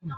That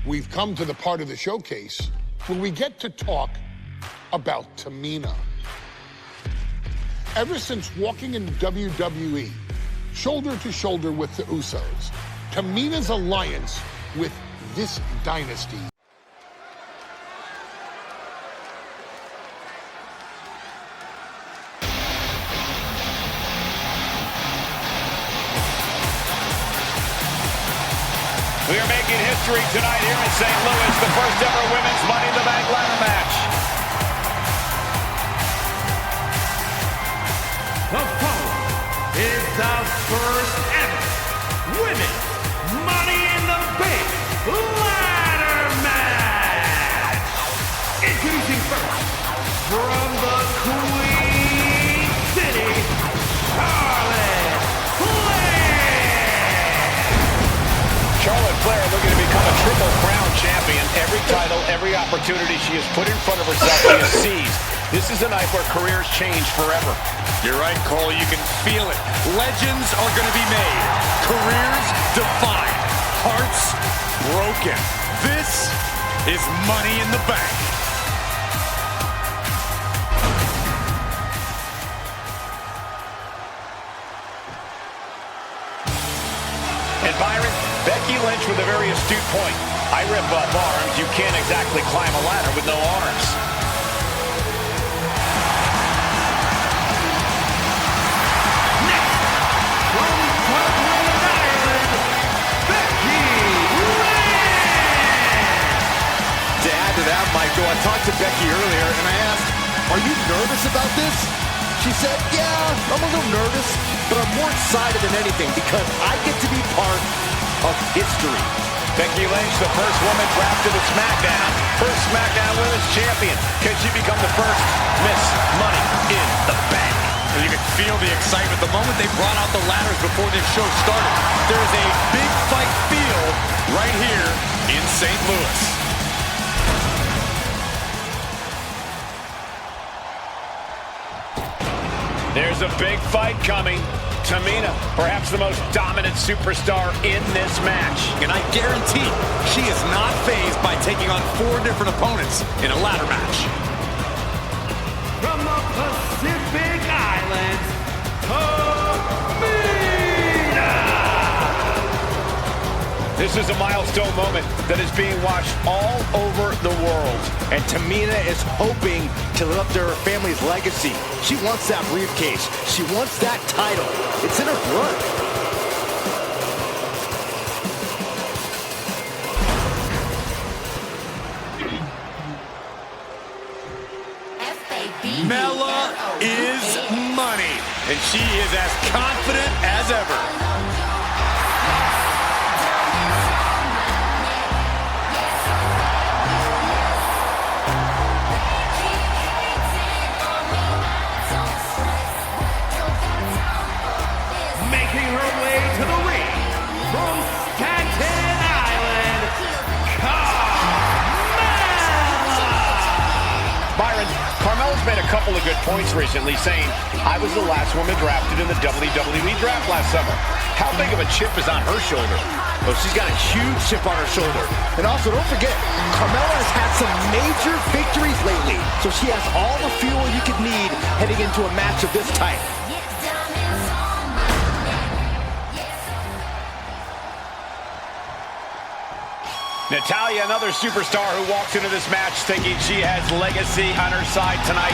we've come to the part of the showcase where we get to talk about Tamina. Ever since walking in WWE, shoulder to shoulder with the Usos, Tamina's alliance with this dynasty We are making history tonight here in St. Louis, the first ever women's Money in the Bank ladder match. The following is the first ever women's Money in the Bank ladder match. Introducing first, from the Queen City, Charlotte Flair. Charlotte Flair looking to become a Triple Crown champion. Every title, every opportunity she has put in front of herself, she has seized. This is a night where careers change forever. You're right, Cole. You can feel it. Legends are going to be made. Careers defined. Hearts broken. This is Money in the Bank. And Byron, Becky Lynch with a very astute point. I rip up arms. You can't exactly climb a ladder with no arms. Next, from Bloodline Dynasty, Becky Lynch. To add to that, Michael, I talked to Becky earlier and I asked, are you nervous about this? She said, yeah, I'm a little nervous, but I'm more excited than anything because I get to be part of history. Becky Lynch, the first woman drafted to SmackDown. First SmackDown Women's Champion. Can she become the first Miss Money in the Bank? And you can feel the excitement the moment they brought out the ladders before this show started. There is a big fight feel right here in St. Louis. There's a big fight coming. Tamina, perhaps the most dominant superstar in this match. And I guarantee she is not fazed by taking on 4 different opponents in a ladder match. From the Pacific Islands, Tamina. This is a milestone moment that is being watched all over the world. And Tamina is hoping to live up to her family's legacy. She wants that briefcase. She wants that title. It's in her blood. Mella is money, and she is as confident as ever. couple of good points recently, saying, I was the last woman drafted in the WWE draft last summer. How big of a chip is on her shoulder? Well, she's got a huge chip on her shoulder. And also, don't forget, Carmella has had some major victories lately, so she has all the fuel you could need heading into a match of this type. Natalya, another superstar who walks into this match thinking she has legacy on her side tonight.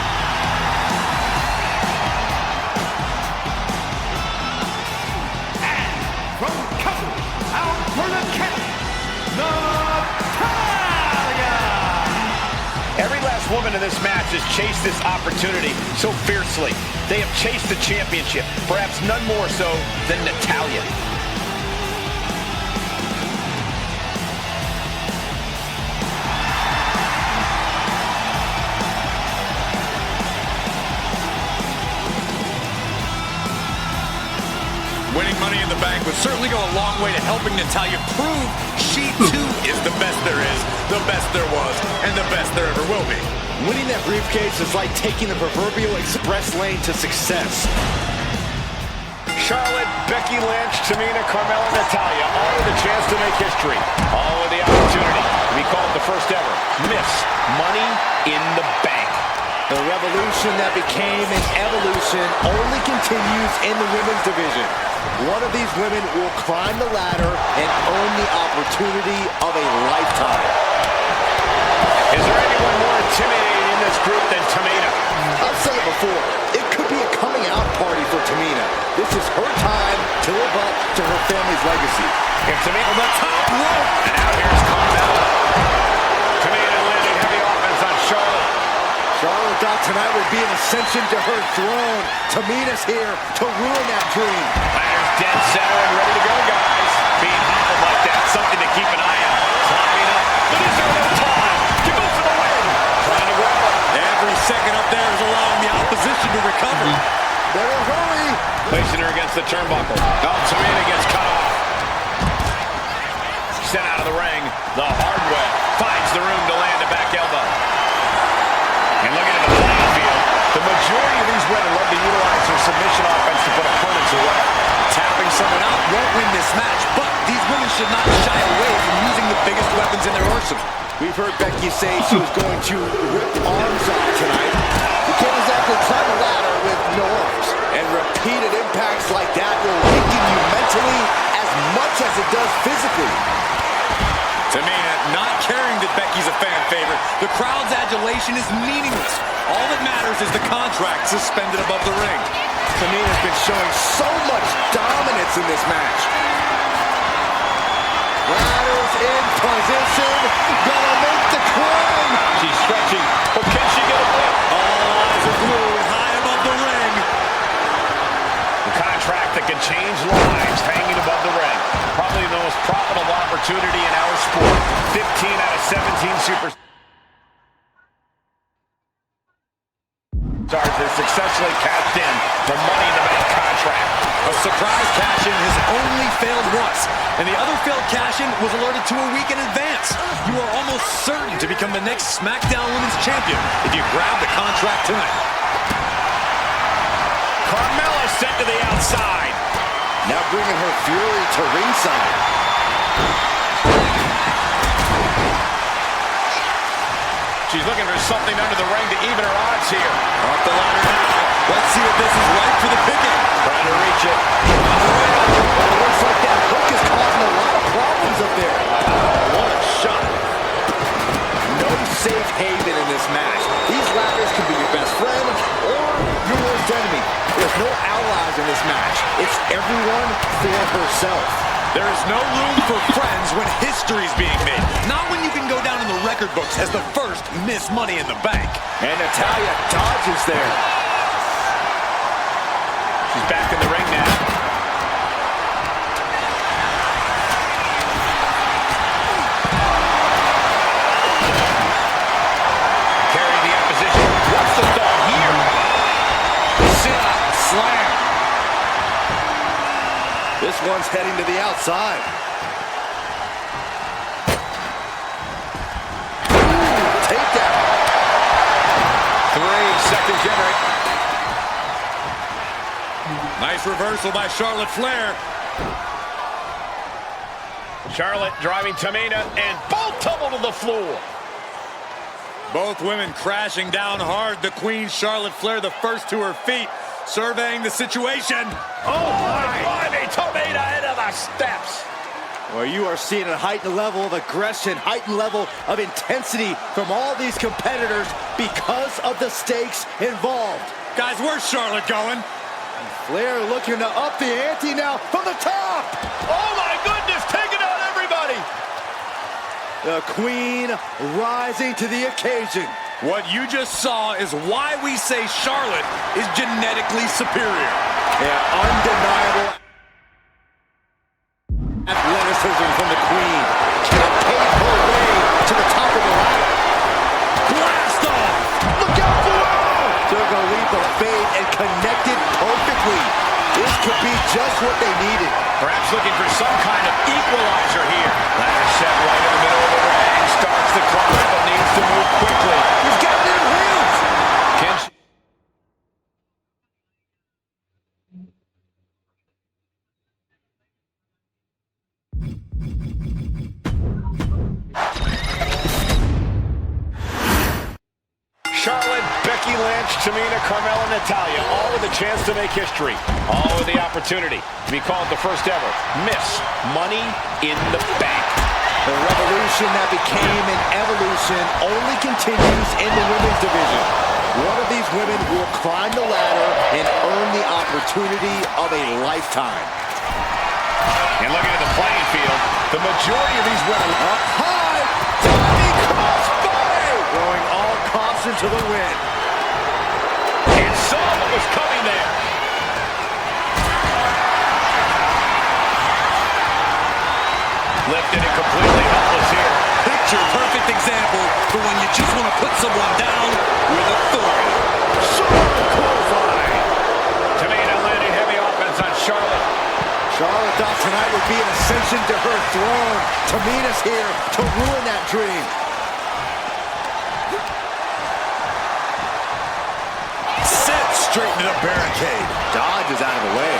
And from Couple, out for the count, Natalya! Every last woman in this match has chased this opportunity so fiercely. They have chased the championship, perhaps none more so than Natalya. Winning Money in the Bank would certainly go a long way to helping Natalya prove she too is the best there is, the best there was, and the best there ever will be. Winning that briefcase is like taking the proverbial express lane to success. Charlotte, Becky Lynch, Tamina, Carmella, Natalya, all with a chance to make history. All with the opportunity to be called the first ever Miss Money in the Bank. The revolution that became an evolution only continues in the women's division. One of these women will climb the ladder and earn the opportunity of a lifetime. Is there anyone more intimidating in this group than Tamina? I've said it before, it could be a coming out party for Tamina. This is her time to live up to her family's legacy. If Tamina on the top rope, and now here's Carmella. Tamina landing heavy offense on Charlotte. Charlotte thought tonight would be an ascension to her throne. Tamina's here to ruin that dream. Ladder's dead center and ready to go, guys. Being hobbled like that, something to keep an eye on. Climbing up, but is there no time to go for the win? Trying to grab her. Every second up there is allowing the opposition to recover. Better hurry. Placing her against the turnbuckle. Oh, Tamina gets cut off. Sent out of the ring the hard way. Finds the room to land a back elbow. And looking at the playing field, the majority of these women love to utilize their submission offense to put opponents away. Tapping someone out won't win this match, but these women should not shy away from using the biggest weapons in their arsenal. We've heard Becky say she was going to rip arms off tonight. You can't exactly climb a ladder with no arms. And repeated impacts like that will weaken you mentally as much as it does physically. Tamina not caring that Becky's a fan favorite. The crowd's adulation is meaningless. All that matters is the contract suspended above the ring. Tamina's been showing so much dominance in this match. Ladder's in position. Gonna make the climb. She's stretching, but can she get a win? All eyes are glued high above the ring. The contract that can change lives hanging above the ring. Probably the most profitable opportunity in our sport. 15 out of 17 superstars have successfully cashed in the Money in the Bank contract. A surprise cash-in has only failed once, and the other failed cash-in was alerted to a week in advance. You are almost certain to become the next SmackDown Women's Champion if you grab the contract tonight. Carmella sent to the outside. Now bringing her fury to ringside. She's looking for something under the ring to even her odds here. Off the ladder now. Let's see if this is right for the picking. Trying to reach it. Well, it looks like that hook is causing a lot of problems up there. What a shot. No safe haven in this match. These ladders can be your best friend or your worst enemy. There's no allies in this match. It's everyone for herself. There is no room for friends when history's being made. Not when you can go down in the record books as the first Miss Money in the Bank. And Natalya dodges there. She's back in the ring now. Carrying the opposition. What's the thought here? Sit-up, slam. This one's heading to the outside. Takedown. 3 seconds Nice reversal by Charlotte Flair. Charlotte driving Tamina, and both tumble to the floor. Both women crashing down hard. The Queen, Charlotte Flair, the first to her feet, surveying the situation. Oh, my! Tamina into the steps. Well, you are seeing a heightened level of aggression, heightened level of intensity from all these competitors because of the stakes involved. Guys, where's Charlotte going? Flair looking to up the ante now from the top. Oh, my goodness, taking out everybody. The Queen rising to the occasion. What you just saw is why we say Charlotte is genetically superior. Yeah, undeniable athleticism from the Queen. Can pave her way to the top of the ladder. Blast off! Look out below! Took a leap of faith and connected perfectly. This could be just what they needed. Perhaps looking for some kind of equalizer here. Ladder set right in the middle of the ring. Starts the climb, but needs to move quickly. He's got it in his hands. Can she... Charlotte, Becky Lynch, Tamina, Carmella, Natalya, all with a chance to make history. All with the opportunity to be called the first ever Miss Money in the Bank. The revolution that became an evolution only continues in the women's division. One of these women will climb the ladder and earn the opportunity of a lifetime. And looking at the playing field, the majority of these women Up high, diving crossbody, throwing all caution to the wind. and saw what was coming there. Lifted and completely helpless here. Picture perfect example for when you just want to put someone down with authority. Charlotte clothesline. Tamina landing heavy offense on Charlotte. Charlotte thought tonight would be an ascension to her throne. Tamina's here to ruin that dream. Set straight into the barricade. Dodge is out of the way.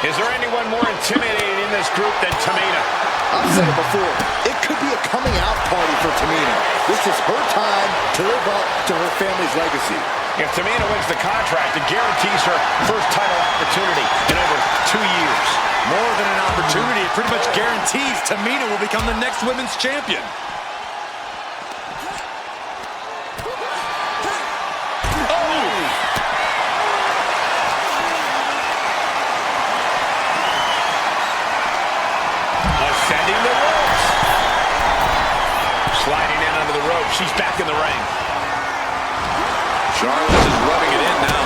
Is there anyone more intimidating in this group than Tamina? I've said it before, it could be a coming out party for Tamina. This is her time to live up to her family's legacy. If Tamina wins the contract, it guarantees her first title opportunity in over 2 years. More than an opportunity, it pretty much guarantees Tamina will become the next women's champion. Ascending the ropes. Sliding in under the rope. She's back in the ring. Charlotte is rubbing it in now.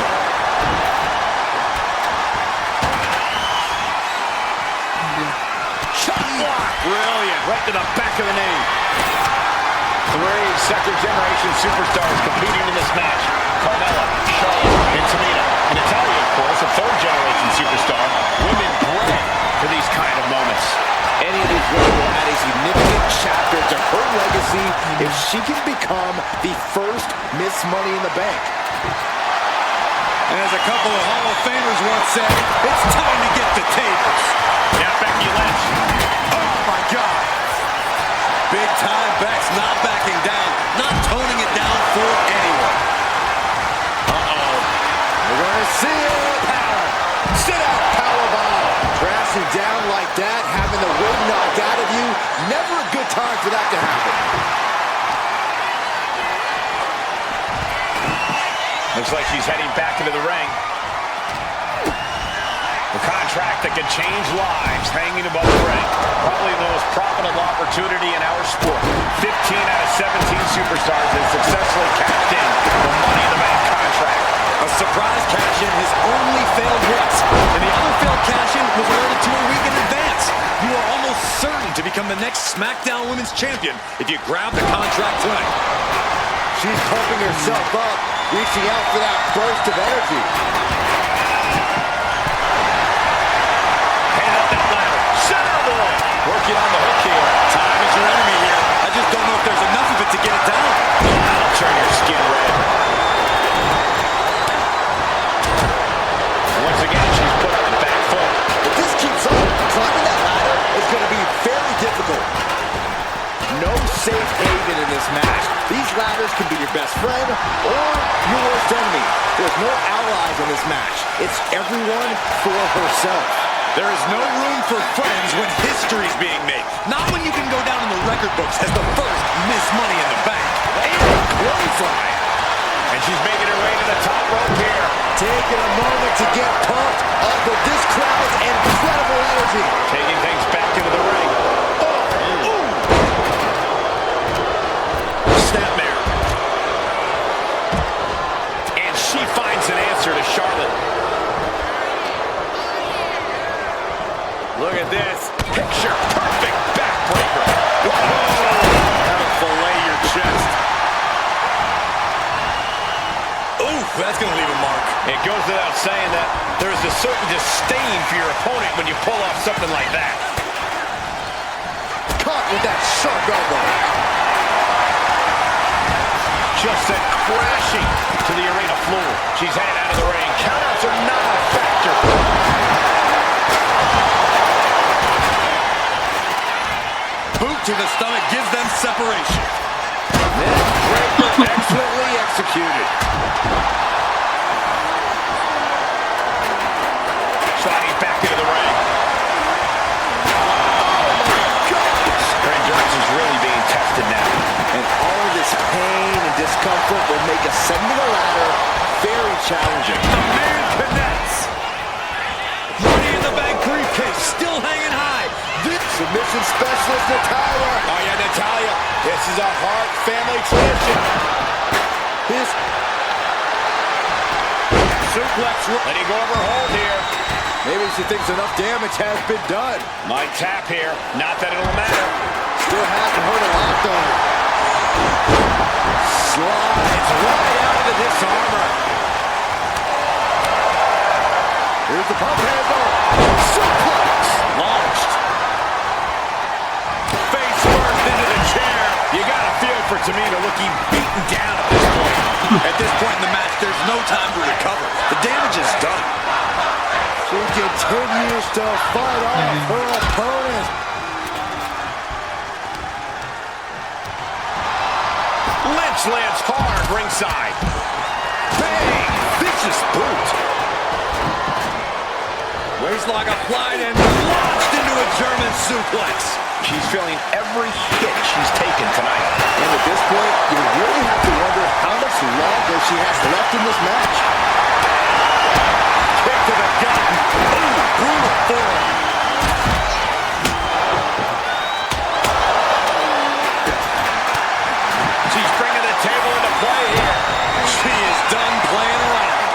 Shot block. Brilliant. Right to the back of the knee. 3 second-generation superstars competing in this match. Carmella, Charlotte, and Tamina. And Natalya, of course, a 3rd-generation superstar. Women bred for these kind of moments. Any of these women will add a significant chapter to her legacy if she can become the first Miss Money in the Bank. And as a couple of Hall of Famers once said, it's time to get the tables. Now Becky Lynch. Oh, my God. Big time Beck's not backing down, not toning it down for anyone. Uh-oh. We're going to see it. Power. Sit out, powerbomb. Crashing down like that, having the wind knocked out of you, never a good time for that to happen. Looks like she's heading back into the ring. The contract that can change lives hanging above the ring. Probably the most profitable opportunity in our sport. 15 out of 17 superstars have successfully cashed in the Money in the Bank contract. A surprise cash-in has only failed once, and the other failed cash-in was alerted to a week in advance. You are almost certain to become the next SmackDown Women's Champion if you grab the contract tonight. She's pumping herself up, reaching out for that burst of energy. Hand up that ladder. Center of the ring. Working on the hook here. Time is your enemy here. I just don't know if there's enough of it to get it down. That'll turn your skin red. Once haven in this match. Ththese ladders can be your best friend or your worst enemy. There's no allies in this match. It's everyone for herself. There is no room for friends when history's being made. Not when you can go down in the record books as the first Miss Money in the Bank. And a clothesline. And she's making her way to the top rope here. Taking a moment to get pumped up with this crowd's incredible energy. Taking things back into the ring. Snapmare. And she finds an answer to Charlotte. Look at this. Picture perfect backbreaker. That'll fillet your chest. Oof, that's going to leave a mark. It goes without saying that there's a certain disdain for your opponent when you pull off something like that. Caught with that sharp elbow. Just sent crashing to the arena floor. She's headed out of the ring. Countouts are not a factor. Boot to the stomach gives them separation. Neckbreaker excellently executed. Sliding back into the ring. Oh my gosh! Her endurance is really being tested now. And all of this pain and discomfort will make ascending a ladder very challenging. The man connects. Money in the Bank briefcase still hanging high. This Submission specialist Natalya. Oh yeah, Natalya. This is a Hart family tradition. His suplex. Letting go of her hold here. maybe she thinks enough damage has been done. Might tap here. Not that it'll matter. Still hasn't hurt a lot though. Slides right out of this armor. Here's the pump handle. Suplex. Launched. Face first into the chair. You got to feel for Tamina looking beaten down at this point. At this point in the match, there's no time to recover. The damage is done. She continues to fight off her opponent. Lynch lands hard ringside. Bang! Vicious boot. Waistlock applied and launched into a German suplex. She's feeling every hit she's taken tonight. And at this point, you really have to wonder how much longer she has left in this match. Kick to the gut. Ooh, brutal forearm. She's bringing the table into play here. She is done playing around.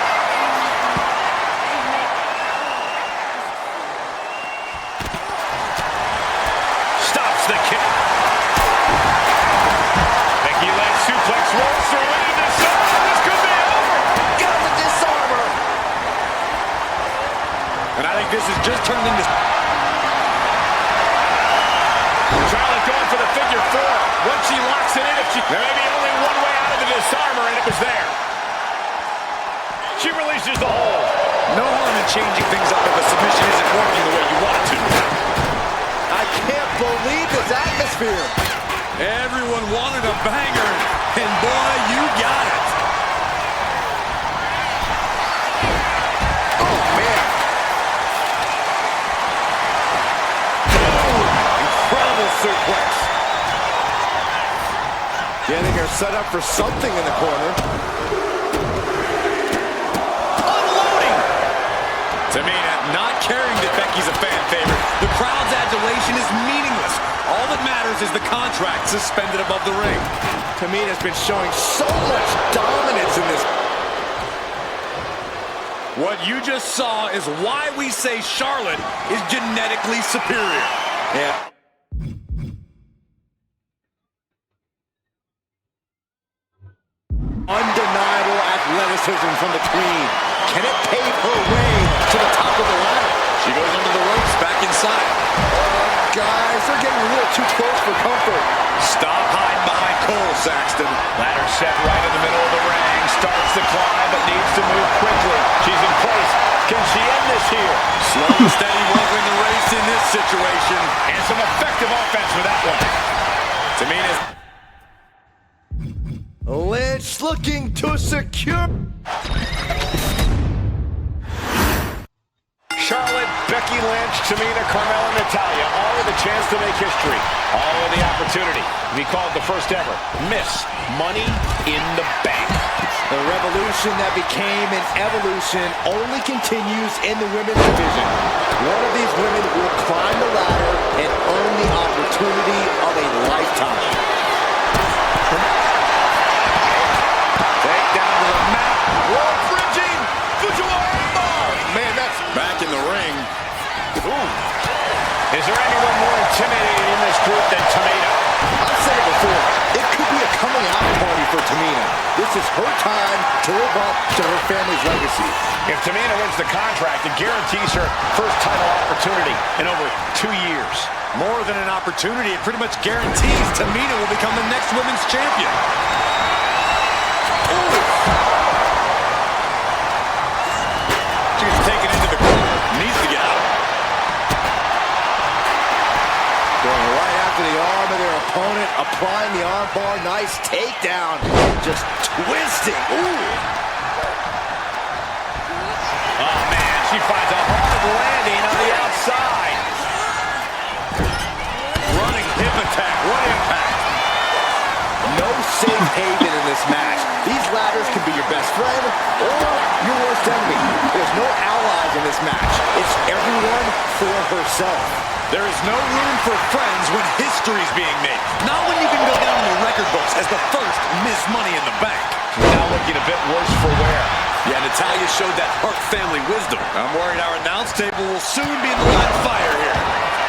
Stops the kick. Becky leg suplex rolls through into this. This could be over. Got the disarmer. And I think this has just turned into... Charlotte going for the figure four. Once she locks it in, there may be only one way out of the disarmer, and it was there. She releases the hold. No harm in changing things up if a submission isn't working the way you want it to. I can't believe this atmosphere. Everyone wanted a banger, and boy, you got it. Oh, man. Incredible suplex. Getting her set up for something in the corner. Unloading. Tamina not caring that Becky's a fan favorite. The crowd's adulation is meaningless. All that matters is the contract suspended above the ring. Tamina's been showing so much dominance in this. What you just saw is why we say Charlotte is genetically superior. Yeah. Undeniable athleticism from the Queen. Can it pave her way to the top of the ladder? She goes under the ropes, back inside. Guys, they're getting a little too close for comfort. Stop hiding behind Cole, Saxton. Ladder set right in the middle of the ring. Starts to climb, but needs to move quickly. She's in place. Can she end this here? Slow and steady won't win the race in this situation. And some effective offense with that one. Tamina's Lynch looking to secure. Charlotte, Becky Lynch, Tamina, Carmella, Natalya, all with a chance to make history. All with the opportunity to be called the first ever Miss Money in the Bank. The revolution that became an evolution only continues in the women's division. One of these women will climb the ladder and earn the opportunity of a lifetime. Take down to the mat. Wall bridging. Fujiwara bar. Man, that's Back in the ring. Ooh. Is there anyone more intimidating in this group than Tamina? I've said it before, it could be a coming out party for Tamina. This is her time to live up to her family's legacy. If Tamina wins the contract, it guarantees her first title opportunity in over 2 years. More than an opportunity, it pretty much guarantees Tamina will become the next women's champion. She's taken into the corner. Needs to get out. Going right after the arm of their opponent, applying the arm bar. Nice takedown. Just twisting. Ooh. Oh, man, she finds a hard landing on the outside. Running hip attack. What impact. No safe haven in this match. These ladders can be your best friend or your worst enemy. There's no allies in this match. It's everyone for herself. There is no room for friends when history's being made. Not when you can go down in the record books as the first Miss Money in the Bank. Now looking a bit worse for wear. Yeah, Natalya showed that Hart family wisdom. I'm worried our announce table will soon be in the line of fire here.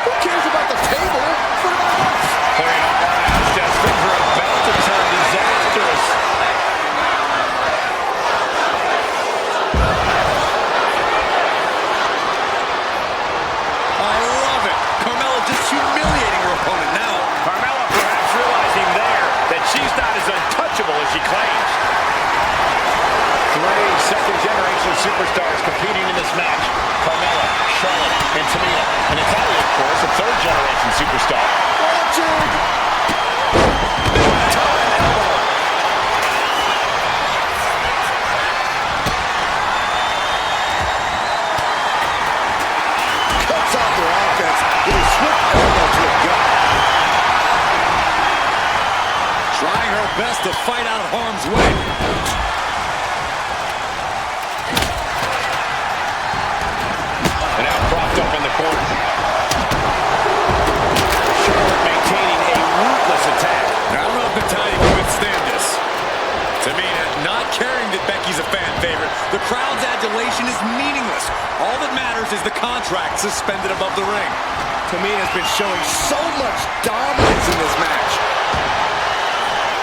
Who cares about the table? What about us? Clearing up our announce desk. Things are about to turn disastrous. I love it. Carmella just humiliating her opponent now. Carmella perhaps realizing there that she's not as untouchable as she claims. 3 second-generation superstars competing in this match. Carmella, Charlotte, and Tamina. And Natalya, of course, a third-generation superstar. Cuts off their offense with a swift elbow to the gut. Trying her best to fight out of harm's way. And now propped up in the corner. Charlotte maintaining a ruthless attack. I don't know if Natalya can withstand this. Tamina not caring that Becky's a fan favorite. The crowd's adulation is meaningless. All that matters is the contract suspended above the ring. Tamina's been showing so much dominance in this match.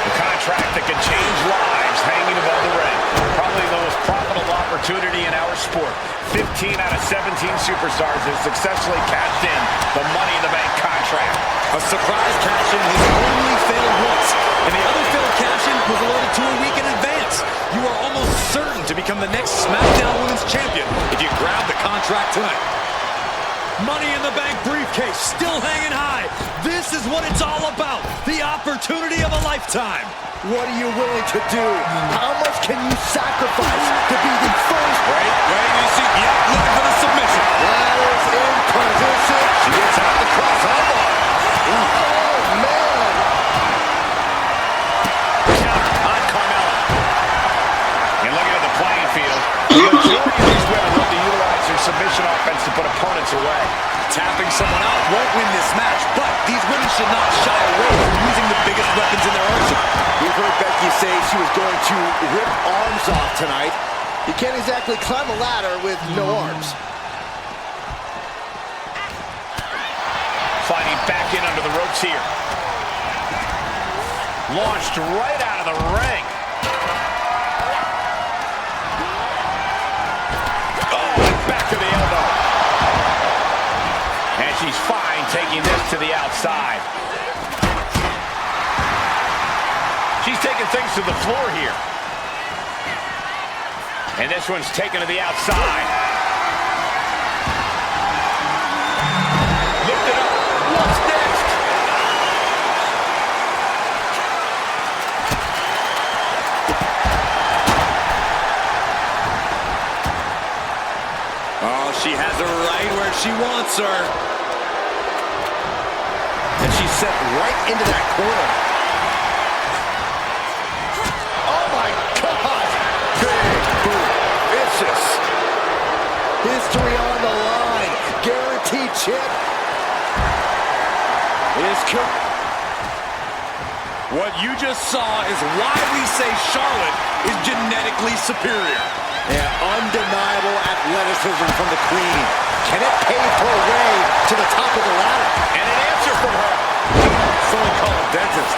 The contract that can change lives hanging above the ring. Probably the most profitable opportunity in our sport. 15 out of 17 superstars have successfully cashed in the Money in the Bank contract. A surprise cash-in has only failed once, and the other failed cash-in was alerted to a week in advance. You are almost certain to become the next SmackDown Women's Champion if you grab the contract tonight. Money in the Bank briefcase still hanging high. This is what it's all about. The opportunity of a lifetime. What are you willing to do? How much can you sacrifice to be the first? Wait, you see, yep, looking for the submission. Ladders in position. She gets out the cross elbow. Oh, man. Counter on Carmella. And looking at the playing field, the majority of these women look to utilize their submission offense to put opponents away. Tapping someone out won't win this match, but these women should not shy away from using the biggest weapons in their arsenal. We've heard Becky say she was going to rip arms off tonight. You can't exactly climb a ladder with no arms. Sliding back in under the ropes here. Launched right out of the ring. Oh, and back to the elbow. And she's fine taking this to the outside. She's taking things to the floor here. And this one's taken to the outside. Lifted up. What's next? Oh, she has her right where she wants her. And she's set right into that corner. Oh my God! Big boot. Vicious. History on the line. Guaranteed chip. What you just saw is why we say Charlotte is genetically superior. Yeah, undeniable athleticism from the Queen. Can it pave her way to the top of the ladder? And an answer from her. Someone call a dentist.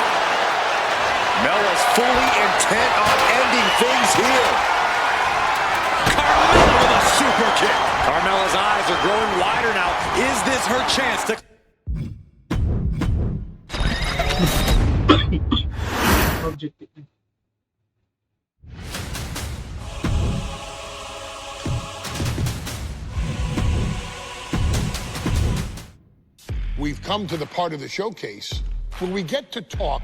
Mella's fully intent on ending things here. Carmella with a super kick. Carmella's eyes are growing wider now. Is this her chance to... We've come to the part of the showcase where we get to talk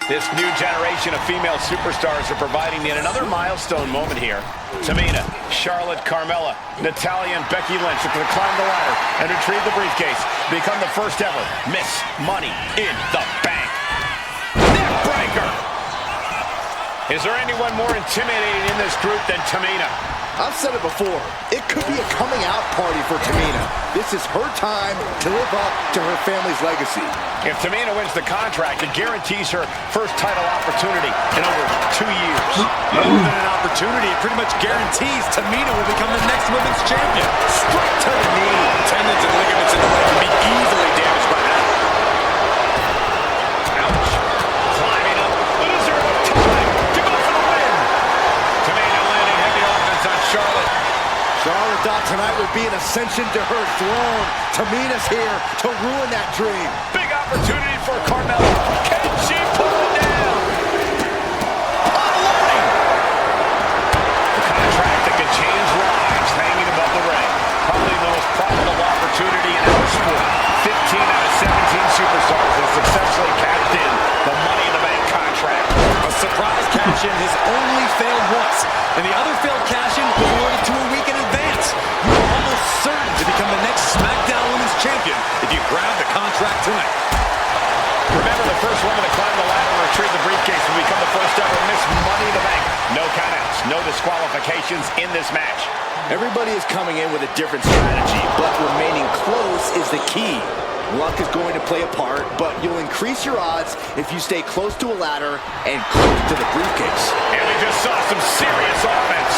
This new generation of female superstars are providing yet another milestone moment here. Tamina, Charlotte, Carmella, Natalya, and Becky Lynch are going to climb the ladder and retrieve the briefcase. Become the first ever Miss Money in the Bank. Neckbreaker! Is there anyone more intimidating in this group than Tamina? I've said it before. It could be a coming out party for Tamina. This is her time to live up to her family's legacy. If Tamina wins the contract, it guarantees her first title opportunity in over 2 years. More than an opportunity, it pretty much guarantees Tamina will become the next women's champion. Straight to the knee. Tendons and ligaments in the leg can be easily damaged by that. Ouch. Climbing up. Loser of time to go for the win. Tamina landing heavy offense on Charlotte. Charlotte thought tonight would be an ascension to her throne. Tamina's here to ruin that dream. Big opportunity for Carmella. Can she pull it down? Unloading. The contract that can change lives hanging above the ring. Probably the most profitable opportunity in our sport. 15 out of 17 superstars have successfully cashed in the Money in the Bank contract. A surprise cash-in has only failed once, and the other failed cash-in was awarded to a week in advance. You are almost certain to become the next SmackDown Women's Champion if you grab the contract tonight. Remember, the first woman to climb the ladder and retrieve the briefcase will become the first ever Miss Money in the Bank. No countouts, no disqualifications in this match. Everybody is coming in with a different strategy, but remaining close is the key. Luck is going to play a part, but you'll increase your odds if you stay close to a ladder and close to the briefcase. And we just saw some serious offense.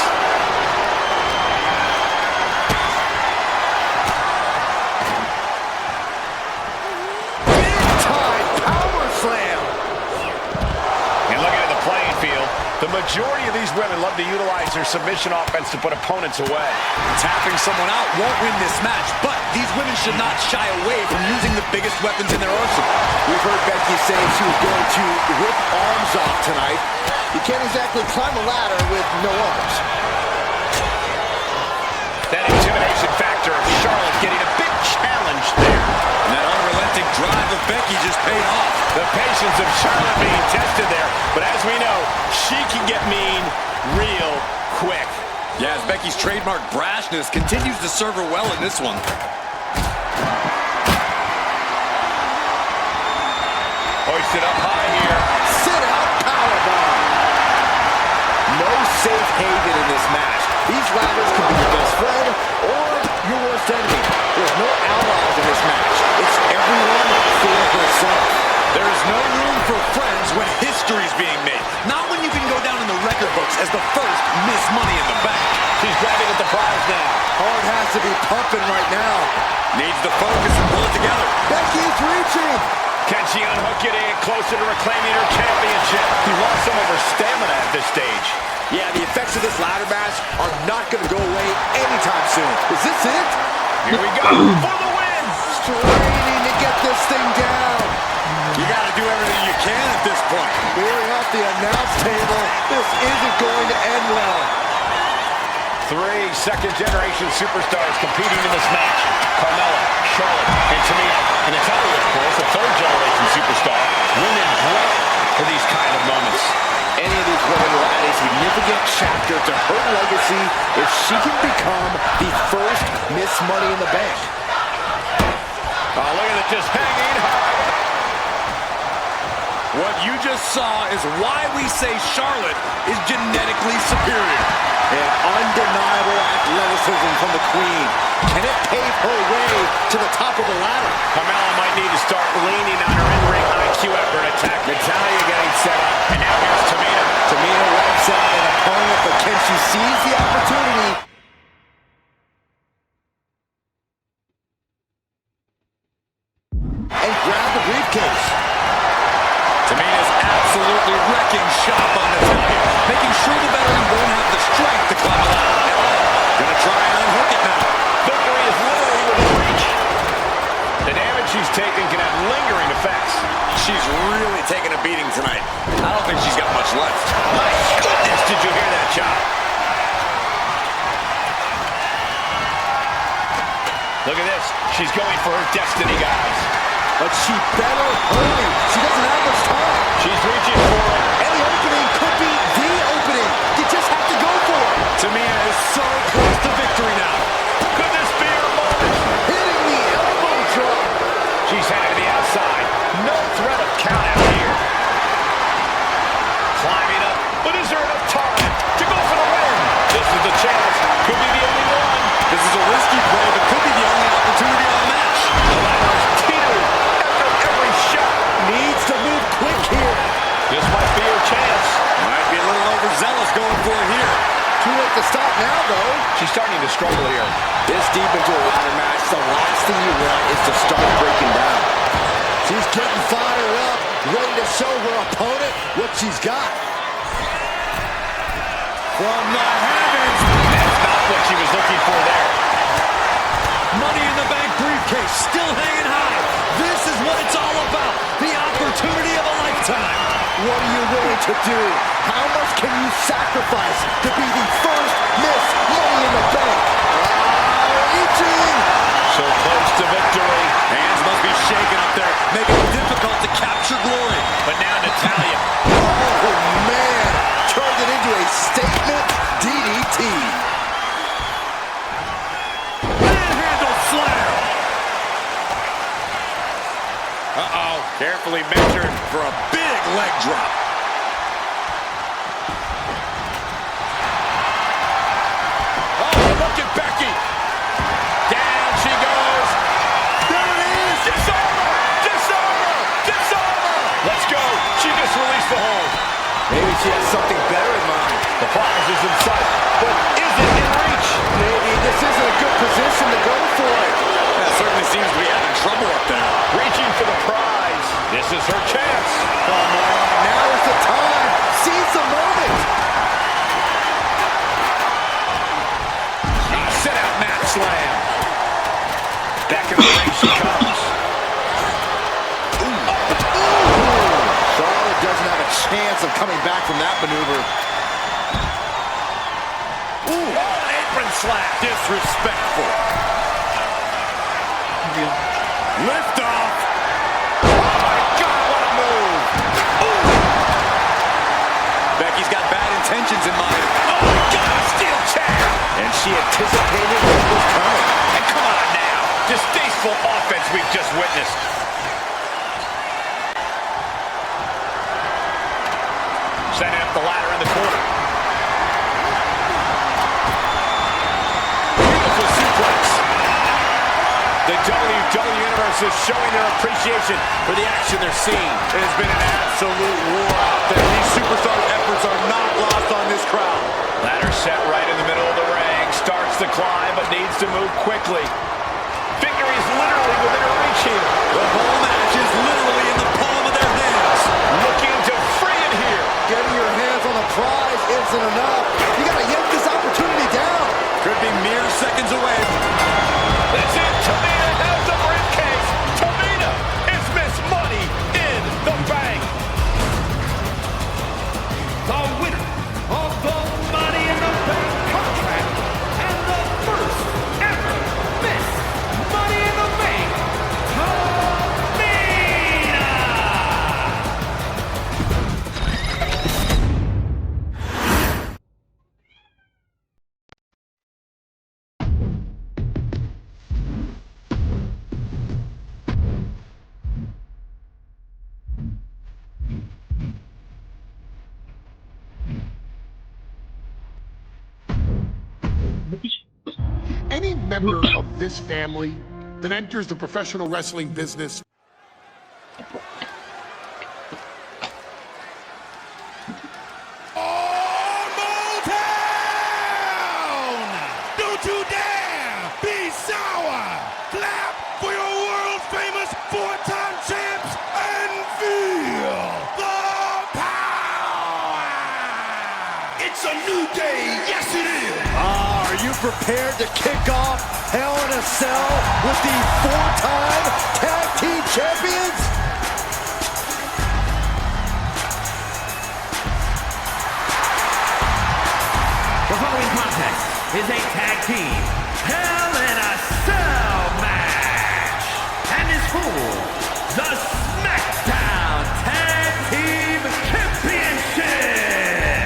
Big-time power slam! And looking at the playing field, the majority of these women love to utilize their submission offense to put opponents away. Tapping someone out won't win this match, but these women should not shy away from using the biggest weapons in their arsenal. We've heard Becky say she was going to rip arms off tonight. You can't exactly climb a ladder with no arms. That intimidation factor of Charlotte getting a big challenge there. And that unrelenting drive of Becky just paid off. The patience of Charlotte being tested there, but as we know, she can get mean real quick. Yeah, as Becky's trademark brashness continues to serve her well in this one. Hoisted up high here. Sit out powerbomb. No safe haven in this match. These ladders can be your best friend or your worst enemy. There's no allies in this match. It's everyone for herself. There is no room for friends when history's being made. Not when you can go down in the record books as the first Miss Money in the Bank. She's grabbing at the prize now. Heart has to be pumping right now. Needs to focus and pull it together. Becky's reaching. Can she unhook it and get closer to reclaiming her championship? She lost some of her stamina at this stage. Yeah, the effects of this ladder match are not going to go away anytime soon. Is this it? Here we go for the win. Straining to get this thing down. You got to do everything you can at this point. Clearing off the announce table. This isn't going to end well. Three second-generation superstars competing in this match. Carmella, Charlotte, and Tamina. And Natalia, of course, a third-generation superstar. Women bred for these kind of moments. Any of these women will add a significant chapter to her legacy if she can become the first Miss Money in the Bank. Oh, look at it, just hanging high. What you just saw is why we say Charlotte is genetically superior. And undeniable athleticism from the Queen. Can it pave her way to the top of the ladder? Carmella might need to start leaning on her in-ring IQ after an attack. Natalia getting set up. And now here's Tamina. Tamina wipes out an opponent, but can she seize the opportunity? And grab the briefcase. Tamina's absolutely wrecking shop on Natalia, making sure the veteran won't have the strength to climb the ladder at all. Gonna try and unhook it now. Victory is literally within reach. The damage she's taken can have lingering effects. She's really taking a beating tonight. I don't think she's got much left. My goodness, did you hear that shot? Look at this. She's going for her destiny, guys. But she better hurry. She doesn't have much time. She's reaching for it. Any opening could be the opening. You just have to go for it. Tamina is so close to victory now. Could this be her moment? Hitting the elbow drop. She's headed to the outside. No threat of count out here. Climbing up. But is there enough time to go for the win? This is the chance. Could be the only one. This is a risky play, but could be the only opportunity on the match. The ladder is teetering after every shot. Needs to move quick here. This might be her chance. Might be a little overzealous going for it here. Too late to stop now, though. She's starting to struggle here. This deep into a ladder match, the last thing you want is to start breaking down. She's getting fired up, ready to show her opponent what she's got. From the heavens. That's not what she was looking for there. Money in the Bank briefcase still hanging high. This is what it's all about. The opportunity of a lifetime. What are you willing to do? How much can you sacrifice to be the first Miss Money in the Bank? Reaching! So close to victory. Hands must be shaking up there, making it difficult to capture glory. But now Natalia. Oh, man. Turned it into a statement DDT. Manhandle slam. Uh-oh. Carefully measured for a big leg drop. Oh, look at Becky. Down she goes. There it is. Disarmer. Disarmer. Disarmer. Let's go. She just released the hold. Maybe she has something better in mind. The prize is in sight, but is it in reach? Maybe this isn't a good position to go for it. That certainly seems to be having trouble up there. Reaching for the prize. This is her chance. Come on, now is the time. Seize the moment. Sit out mat slam. Back in the ring she comes. Charlotte doesn't have a chance of coming back from that maneuver. Ooh, apron slap. Disrespectful. Lift off. Oh my God, what a move. Ooh. Becky's got bad intentions in mind. Oh my God, a steel chair. And she anticipated what was coming. And come on now. Distasteful offense we've just witnessed. Setting up the ladder in the corner. Beautiful suplex. The WWE Universe is showing their appreciation for the action they're seeing. It has been an absolute war out there. These superstars' efforts are not lost on this crowd. Ladder set right in the middle of the ring. Starts to climb, but needs to move quickly. Victory is literally within her reach here. The whole match is literally in the palm of their hands. Looking to free it here. Getting your hands on the prize isn't enough. You gotta yank this opportunity down. Could be mere seconds away. That's it. Tamina has the briefcase. Tamina is Miss Money in the Bank. The winner of the Money in the Bank contract member of this family that enters the professional wrestling business. Don't you dare be sour! Clap for your world-famous four-time champs and feel the power! It's a new day, yes it is! Are you prepared to kick off Hell in a Cell with the four-time tag team champions? The following contest is a tag team Hell in a Cell match and is for the SmackDown Tag Team Championship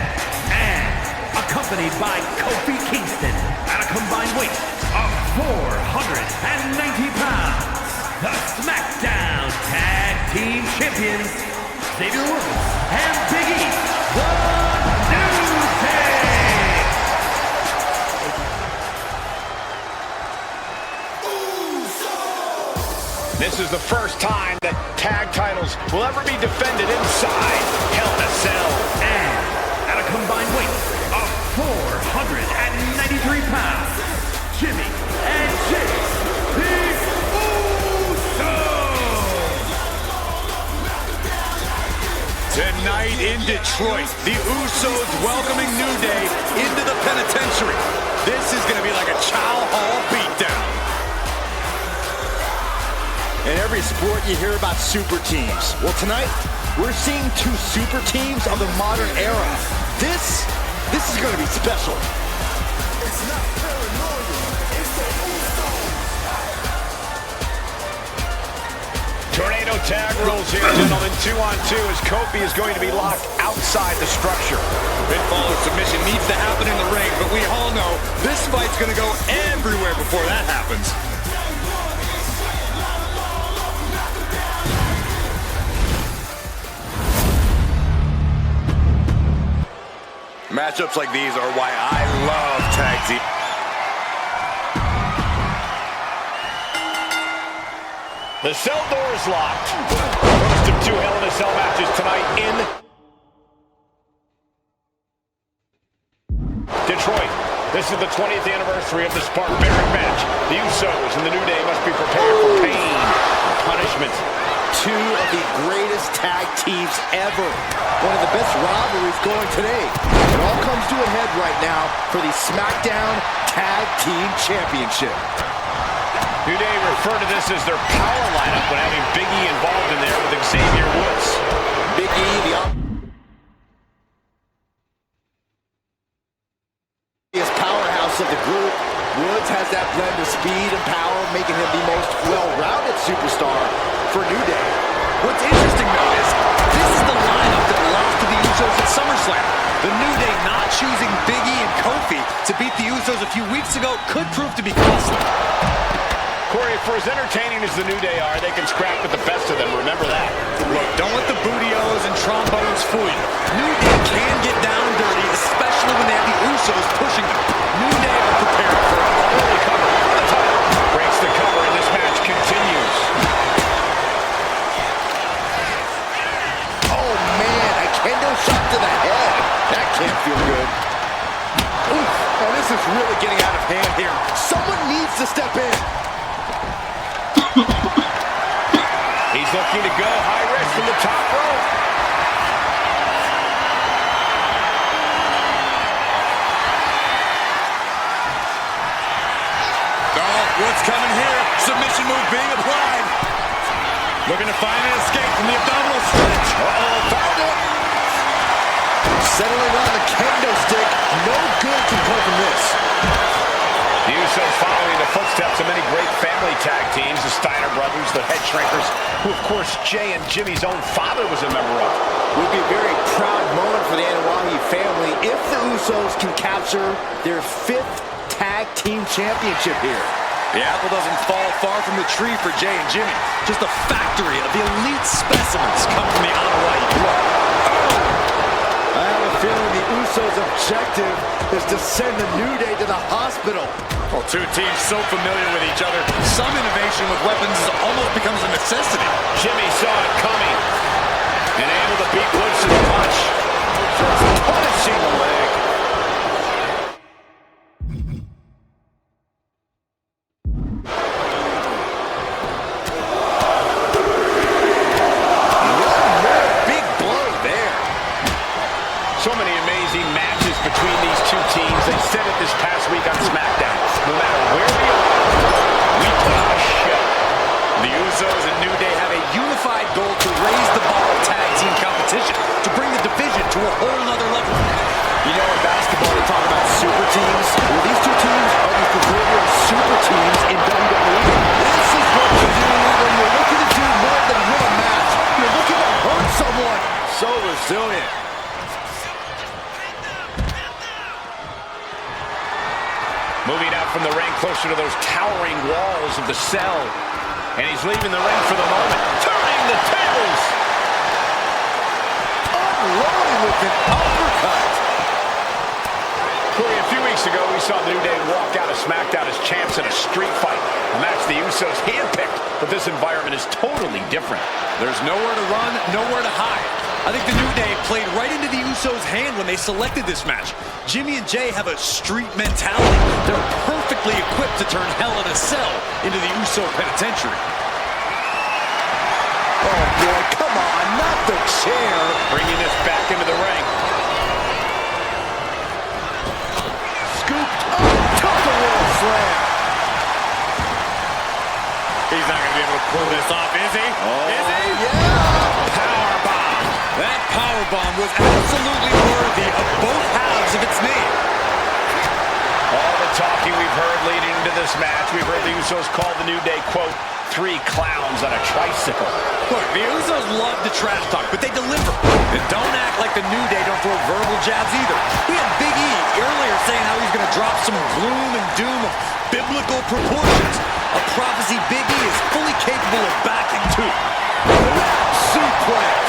and accompanied by Kofi Kingston at a combined weight of 490 pounds. The SmackDown Tag Team Champions Xavier Woods and Big E, the New Day. This is the first time that tag titles will ever be defended inside Hell in a Cell. And at a combined weight of 493 pounds, Jimmy and Jay, the Usos! Tonight in Detroit, the Usos welcoming New Day into the penitentiary. This is going to be like a Chow Hall beatdown. In every sport, you hear about super teams. Well, tonight, we're seeing two super teams of the modern era. This is going to be special. It's not paranoia, it's the Usos! Tornado tag rules here, gentlemen. 2-on-2 as Kofi is going to be locked outside the structure. Pinfall or submission needs to happen in the ring, but we all know this fight's going to go everywhere before that happens. Matchups like these are why I love tag team. The cell door is locked. First of two Hell in a Cell matches tonight in Detroit. This is the 20th anniversary of the Spark-Barrett match. The Usos and the New Day must be prepared for pain and punishment. Two of the greatest tag teams ever. One of the best rivalries going today. It all comes to a head right now for the SmackDown Tag Team Championship. New Day refer to this as their power lineup when having Big E involved in there with Xavier Woods. Big E, the obvious powerhouse of the group. Woods has that blend of speed and power, making him the most well-rounded superstar for New Day. What's interesting, though, is this is the lineup that lost to the Usos at SummerSlam. The New Day not choosing Big E and Kofi to beat the Usos a few weeks ago could prove to be costly. Corey, for as entertaining as the New Day are, they can scrap with the best of them. Remember that. Look, don't let the bootios and trombones fool you. New Day can get down and dirty, especially when they have the Usos pushing them. New Day are prepared for it. Early cover for the title. Breaks the cover, and this match continues. Oh man, a kendo shot to the head. That can't feel good. Oof, oh, this is really getting out of hand here. Someone needs to step in. He's looking to go high risk from the top rope. Oh, what's coming here? Submission move being applied. Looking to find an escape from the abdominal stretch. Uh-oh, found it. Settling on the kendo stick. No good can come from this. The Usos following the footsteps of many great family tag teams, the Steiner brothers, the Head Shrinkers, who of course Jay and Jimmy's own father was a member of. Would be a very proud moment for the Anoa'i family if the Usos can capture their 5th tag team championship here. The apple doesn't fall far from the tree for Jay and Jimmy. Just a factory of the elite specimens come from the Anoa'i blood. I have a feeling the Usos' objective is to send the New Day to the hospital. Well, two teams so familiar with each other, some innovation with weapons almost becomes a necessity. Jimmy saw it coming and able to beat Woods to the punch. Just punishing the leg. Big blow there. So many amazing matches between these two teams. They said it this past week on SmackDown. No matter where we are, we put on a show. The Usos and New Day have a unified goal to raise the bar of tag team competition, to bring the division to a whole nother level. You know, in basketball, we talk about super teams. Well, these two teams are the proverbial super teams in WWE. This is what you do when you're looking to do more than win a match. You're looking to hurt someone. So resilient. Moving out from the ring closer to those towering walls of the cell. And he's leaving the ring for the moment. Turning the tables. Unloading with an uppercut. Corey, a few weeks ago, we saw the New Day walk out of SmackDown as champs in a street fight. A match the Usos handpicked, but this environment is totally different. There's nowhere to run, nowhere to hide. I think the New Day played right into the Usos' hand when they selected this match. Jimmy and Jay have a street mentality. They're perfectly equipped to turn Hell in a Cell into the Uso penitentiary. Oh, boy, come on, not the chair. Bringing this back into the ring. Scooped up, took the wall slam. He's not going to be able to pull this off, is he? Oh, Is he? yeah. Powerbomb. That powerbomb was absolutely worthy of both halves of its name. All the talking we've heard leading into this match, we've heard the Usos call the New Day, quote, three clowns on a tricycle. Look, the Usos love to trash talk, but they deliver. And don't act like the New Day don't throw verbal jabs either. We had Big E earlier saying how he's going to drop some gloom and doom of biblical proportions. A prophecy Big E is fully capable of backing, too. Suplex.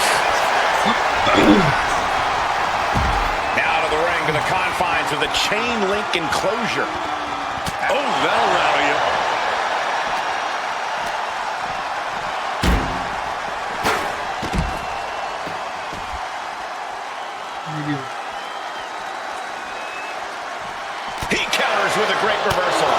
Now to the ring, to the confines of the chain link enclosure. Oh, that'll rattle you. He counters with a great reversal.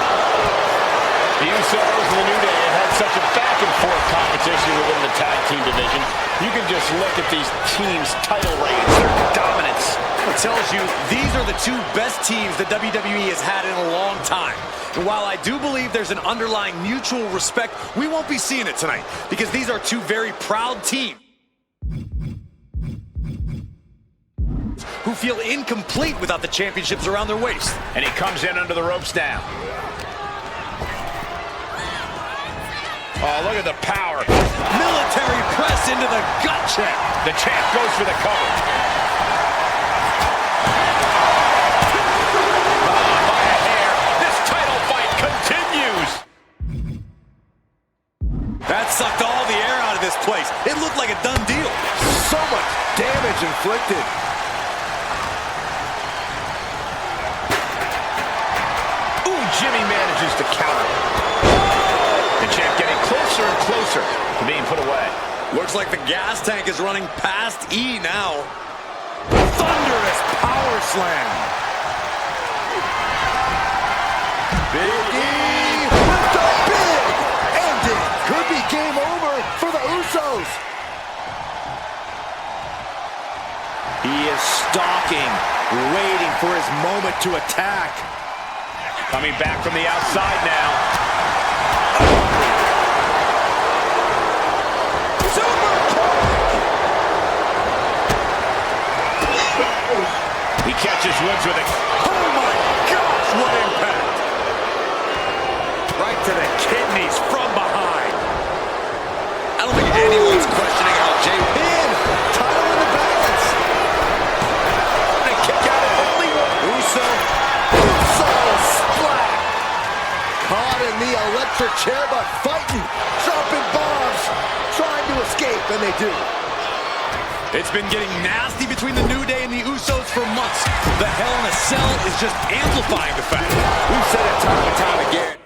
The Usos and the New Day have had such a back-and-forth competition within the tag team division. You can just look at these teams' title reigns, their dominance. It tells you these are the two best teams that WWE has had in a long time. And while I do believe there's an underlying mutual respect, we won't be seeing it tonight because these are two very proud teams who feel incomplete without the championships around their waist. And he comes in under the ropes now. Oh, look at the power. Military press into the gut check. The champ goes for the cover. By a hair, this title fight continues. That sucked all the air out of this place. It looked like a done deal. So much damage inflicted. Ooh, Jimmy manages to counter. The champ getting closer and closer to being put away. Looks like the gas tank is running past E now. Thunderous power slam. Big E with the big ending. Could be game over for the Usos. He is stalking, waiting for his moment to attack. Coming back from the outside now. He catches Woods with it. Oh my gosh, what impact! Right to the kidneys from behind. I don't think anyone's questioning how Jay Pin, title in the balance. They kick out at only one. Uso splat. Caught in the electric chair, but fighting, dropping bombs, trying to escape, and they do. It's been getting nasty between the New Day and the Usos for months. The Hell in a Cell is just amplifying the fact. We've said it time and time again.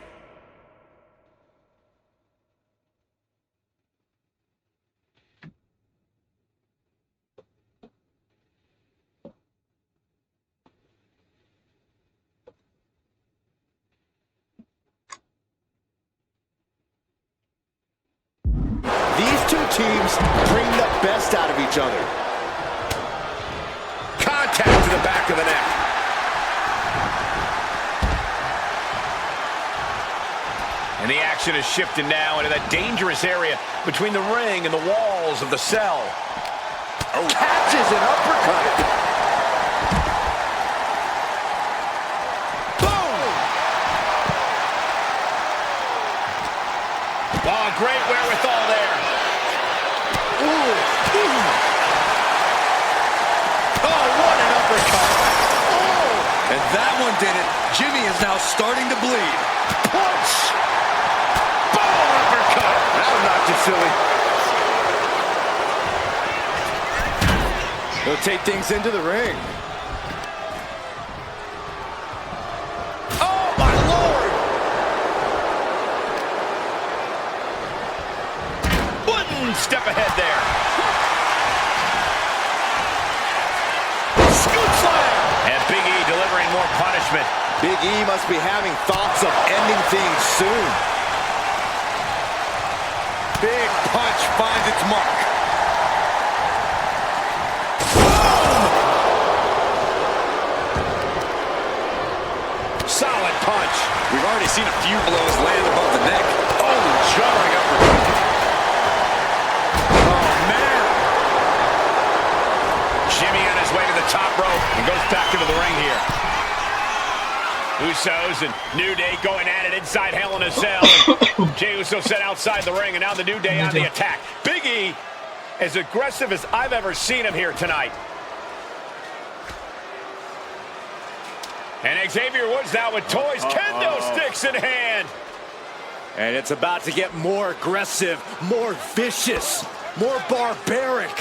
These two teams bring the best out of each other. Contact to the back of the neck. And the action is shifted now into that dangerous area between the ring and the walls of the cell. Oh, catches an uppercut. Boom! Oh, great wherewithal there. Ooh. Oh, what an uppercut. Oh. And that one did it. Jimmy is now starting to bleed. Punch. Boom, uppercut. That one knocked you silly. He'll take things into the ring. Oh, my Lord. Wooden step ahead there. Scoop slam. And Big E delivering more punishment. Big E must be having thoughts of ending things soon. Big punch finds its mark. Solid punch. We've already seen a few blows land above the neck. Oh, jarring uppercut. Oh, man. Jimmy on his way to the top rope and goes back into the ring here. Usos and New Day going at it inside Hell in a Cell. Jey Uso set outside the ring, and now the New Day on the attack. Big E, as aggressive as I've ever seen him here tonight. And Xavier Woods now with toys, kendo sticks in hand. And it's about to get more aggressive, more vicious, more barbaric.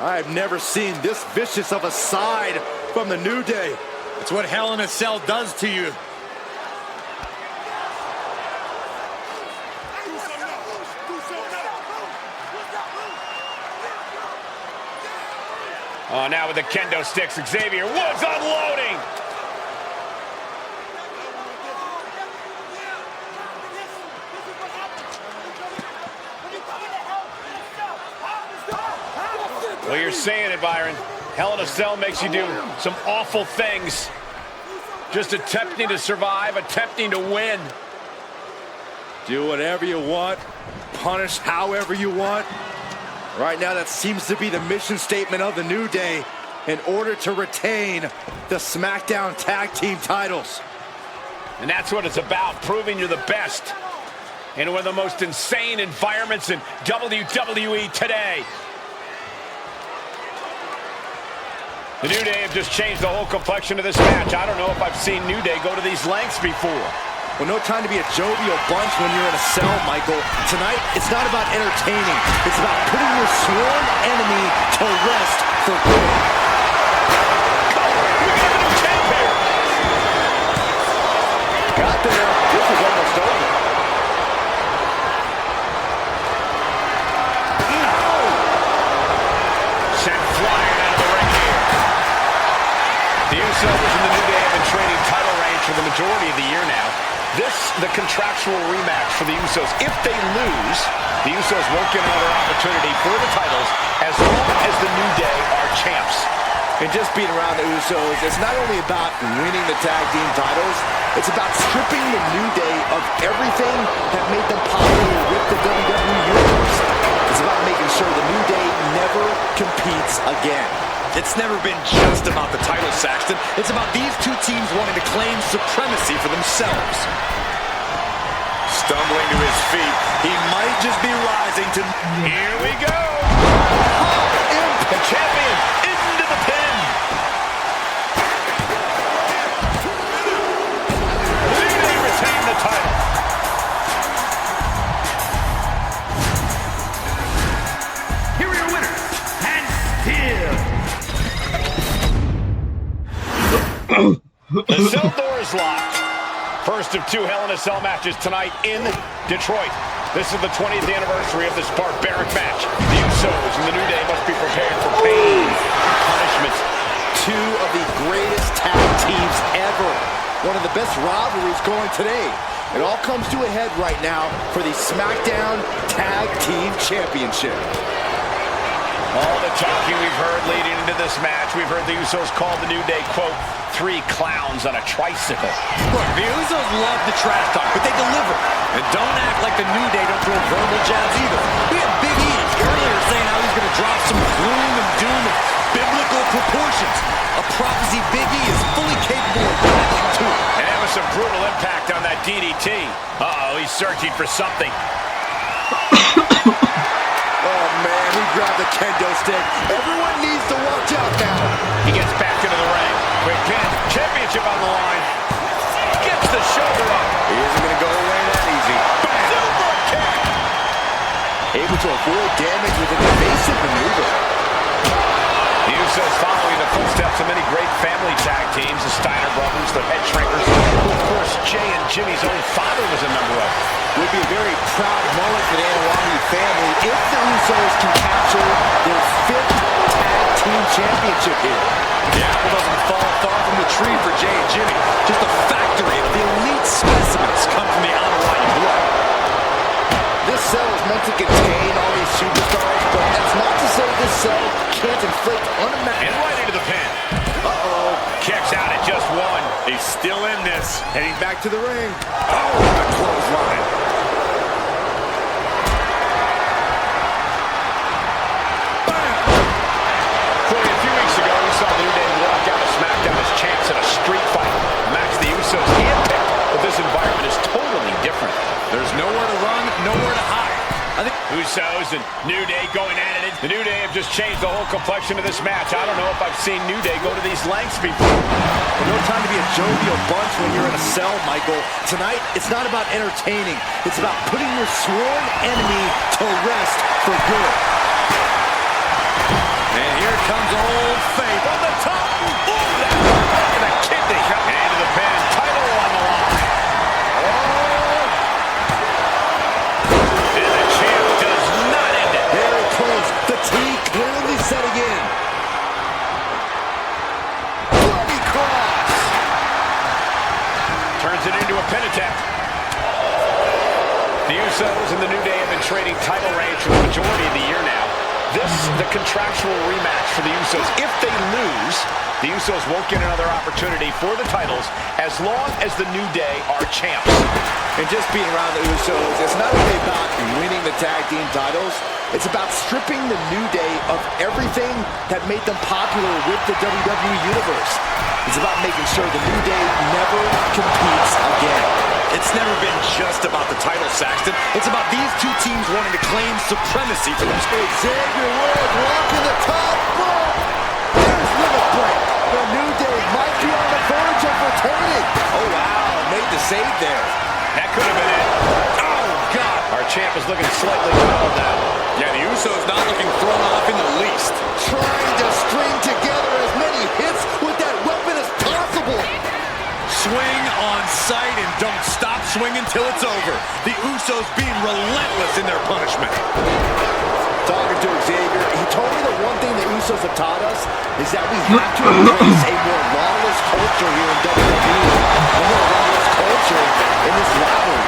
I've never seen this vicious of a side from the New Day. It's what Hell in a Cell does to you. Oh, now with the kendo sticks, Xavier Woods unloading. Well, you're saying it, Byron. Hell in a Cell makes you do some awful things. Just attempting to survive, attempting to win. Do whatever you want, punish however you want. Right now, that seems to be the mission statement of the New Day in order to retain the SmackDown Tag Team titles. And that's what it's about, proving you're the best in one of the most insane environments in WWE today. The New Day have just changed the whole complexion of this match. I don't know if I've seen New Day go to these lengths before. Well, no time to be a jovial bunch when you're in a cell, Michael. Tonight, it's not about entertaining. It's about putting your sworn enemy to rest for good. We got a new champ here. Got there. This is almost over. Sent flying out of the ring here. The Usos and the New Day have been trading title reigns for the majority of the year now. This, the contractual rematch for the Usos. If they lose, the Usos won't get another opportunity for the titles as long as the New Day are champs. And just being around the Usos, it's not only about winning the tag team titles, it's about stripping the New Day of everything that made them popular with the WWE Universe. It's about making sure the New Day never competes again. It's never been just about the title, Saxton. It's about these two teams wanting to claim supremacy for themselves. Stumbling to his feet. He might just be rising to... Here we go. The champion into the pin. They retain the title. Here are your winners, and still... The cell door is locked. First of two Hell in a Cell matches tonight in Detroit. This is the 20th anniversary of this barbaric match. The Usos and the New Day must be prepared for pain and punishment. Two of the greatest tag teams ever. One of the best rivalries going today. It all comes to a head right now for the SmackDown Tag Team Championship. All the talking we've heard leading into this match, we've heard the Usos call the New Day, quote, three clowns on a tricycle. Look, the Usos love the trash talk, but they deliver. And don't act like the New Day don't throw verbal jabs either. We had Big E earlier saying how he's going to drop some gloom and doom of biblical proportions. A prophecy Big E is fully capable of backing to. And that was some brutal impact on that DDT. Uh-oh, he's searching for something. Oh, man, he grabbed the kendo stick. Everyone needs to watch out now. He gets back into the ring. Quick pin. Championship on the line. Gets the shoulder up. He isn't going to go away that easy. Super kick. Able to avoid damage with an evasive maneuver. The Usos following the footsteps of many great family tag teams, the Steiner brothers, the Head Shrinkers, who of course Jay and Jimmy's own father was a member of. Would be a very proud moment for the Anoa'i family if the Usos can capture their 5th tag team championship here. The apple doesn't fall far from the tree for Jay and Jimmy. Just a factory of the elite specimens come from the Anoa'i blood. This cell is meant to contain all these superstars, but that's not to say this cell can't inflict unimaginable... And right into the pin. Uh-oh. Kicks out at just one. He's still in this. Heading back to the ring. Oh, a clothesline. Clearly, a few weeks ago, we saw the New Day walk out of SmackDown as champs in a street fight. A match the Usos handpicked, but this environment is totally different. There's nowhere to run, nowhere to hide. I think Usos and New Day going at it. The New Day have just changed the whole complexion of this match. I don't know if I've seen New Day go to these lengths before. Well, no time to be a jovial bunch when you're in a cell, Michael. Tonight, it's not about entertaining. It's about putting your sworn enemy to rest for good. And here comes Old Faith on the top. Ooh, that back of the kidney. Coming into the pin. Title on the line. And the champ does not end it. Very close. The T clearly setting in. Bloody cross. Turns it into a pin attempt. The Usos and the New Day have been trading title reigns for the majority of the year now. This is the contractual rematch for the Usos. If they lose, the Usos won't get another opportunity for the titles as long as the New Day are champs. And just being around the Usos, it's not only about winning the tag team titles, it's about stripping the New Day of everything that made them popular with the WWE Universe. It's about making sure the New Day never competes again. It's never been just about the title, Saxton. It's about these two teams wanting to claim supremacy for themselves. Xavier Woods rocking the top rope. There's limit break. The New Day might be on the verge of retaining. Oh, wow. Made the save there. That could have been it. Oh, God. Our champ is looking slightly wild now. Yeah, the Usos not looking thrown off in the least. Trying to string together as many hits with that weapon as possible. Swing on sight and don't stop swinging till it's over. The Usos being relentless in their punishment. Talking to Xavier, he told me the one thing the Usos have taught us is that we have to embrace a more lawless culture here in WWE. A more lawless culture in this rivalry.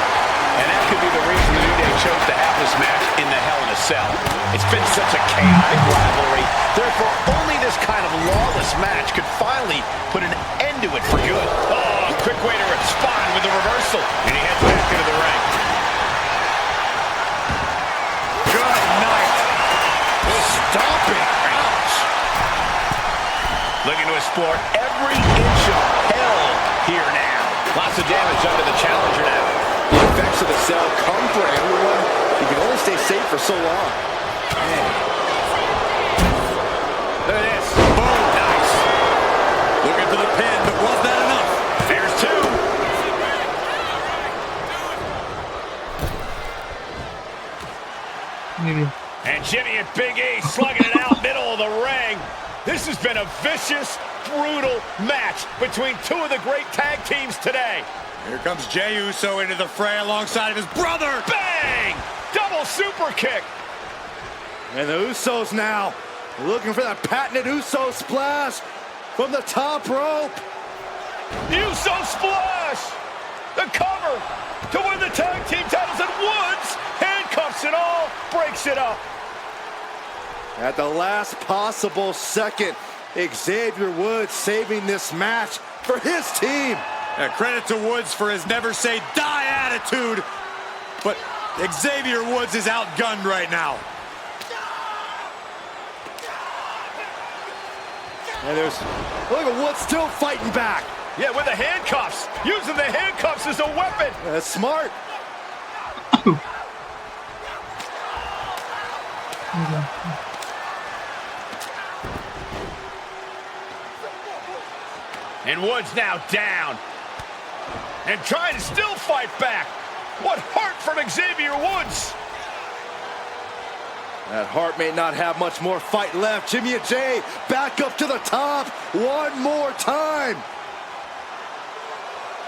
And that could be the reason the New Day chose to have this match in the Hell in a Cell. It's been such a chaotic rivalry. Therefore, only this kind of lawless match could finally put an end to it for good. Oh, quick way to respond with a reversal. And he heads back into the ring. Good night. sport. Every inch of hell here now. Lots of damage under the challenger now. The effects of the cell come for everyone. You can only stay safe for so long. Man. Look at this. Boom. Nice. Looking for the pin, but was that enough? There's two. And Jimmy and Big E slugging it out middle of the ring. This has been a vicious, brutal match between two of the great tag teams today. Here comes Jey Uso into the fray alongside of his brother. Bang! Double super kick. And the Usos now looking for that patented Uso splash from the top rope. Uso splash. The cover to win the tag team titles, and Woods handcuffs it all, breaks it up. At the last possible second, Xavier Woods saving this match for his team. Credit to Woods for his never say die attitude, but Xavier Woods is outgunned right now. And look at Woods still fighting back. Yeah, with the handcuffs, using the handcuffs as a weapon. That's smart. And Woods now down. And trying to still fight back. What heart from Xavier Woods. That heart may not have much more fight left. Jimmy and Jey back up to the top one more time.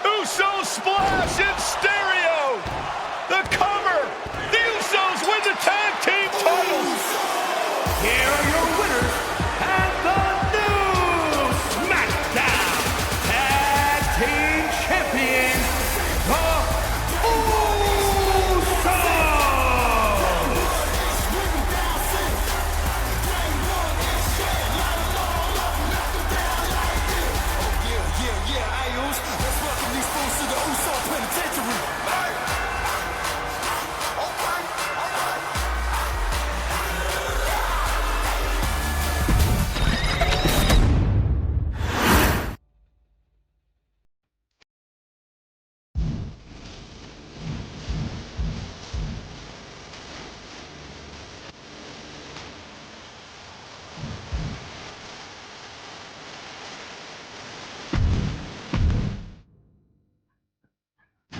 Uso splash in stereo. The cover. The Usos win the tag team titles. Here are your winners and the new SmackDown Tag Team Champions, the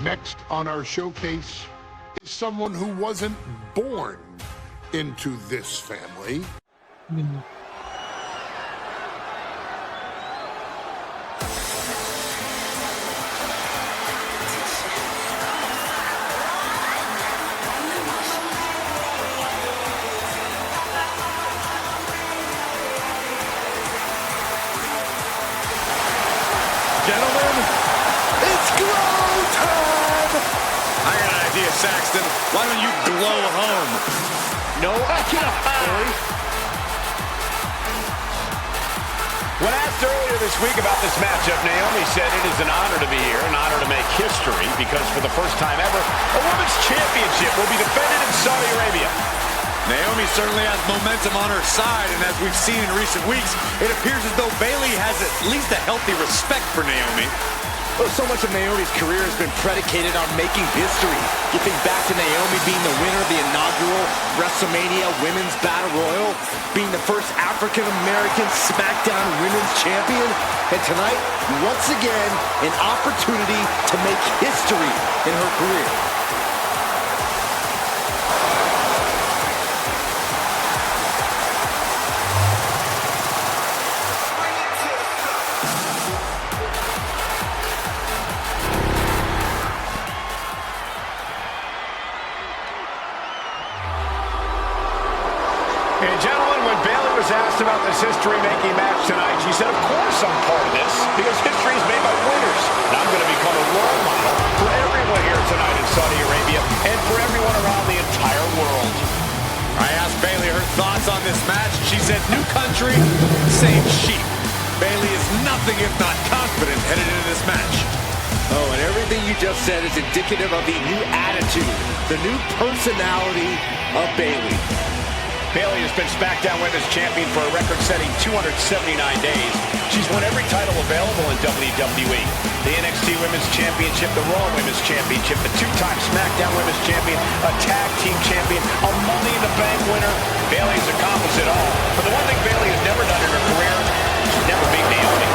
Next on our showcase is someone who wasn't born into this family. Gentlemen, It's glow time! I got an idea, Saxton. Why don't you glow home? No, I can't. When asked earlier this week about this matchup, Naomi said it is an honor to be here, an honor to make history, because for the first time ever, a women's championship will be defended in Saudi Arabia. Naomi certainly has momentum on her side, and as we've seen in recent weeks, it appears as though Bayley has at least a healthy respect for Naomi. Well, so much of Naomi's career has been predicated on making history. You think back to Naomi being the winner of the inaugural WrestleMania Women's Battle Royal, being the first African-American SmackDown Women's Champion, and tonight, once again, an opportunity to make history in her career. And gentlemen, when Bayley was asked about this history-making match tonight, she said, of course I'm part of this, because history is made by winners. And I'm going to become a role model for everyone here tonight in Saudi Arabia and for everyone around the entire world. I asked Bayley her thoughts on this match. She said, new country, same sheep. Bayley is nothing if not confident headed into this match. Oh, and everything you just said is indicative of the new attitude, the new personality of Bayley. Bayley has been SmackDown Women's Champion for a record-setting 279 days. She's won every title available in WWE. The NXT Women's Championship, the Raw Women's Championship, the two-time SmackDown Women's Champion, a Tag Team Champion, a Money in the Bank winner. Bayley's accomplished it all. But the one thing Bayley has never done in her career, she's never beat Naomi.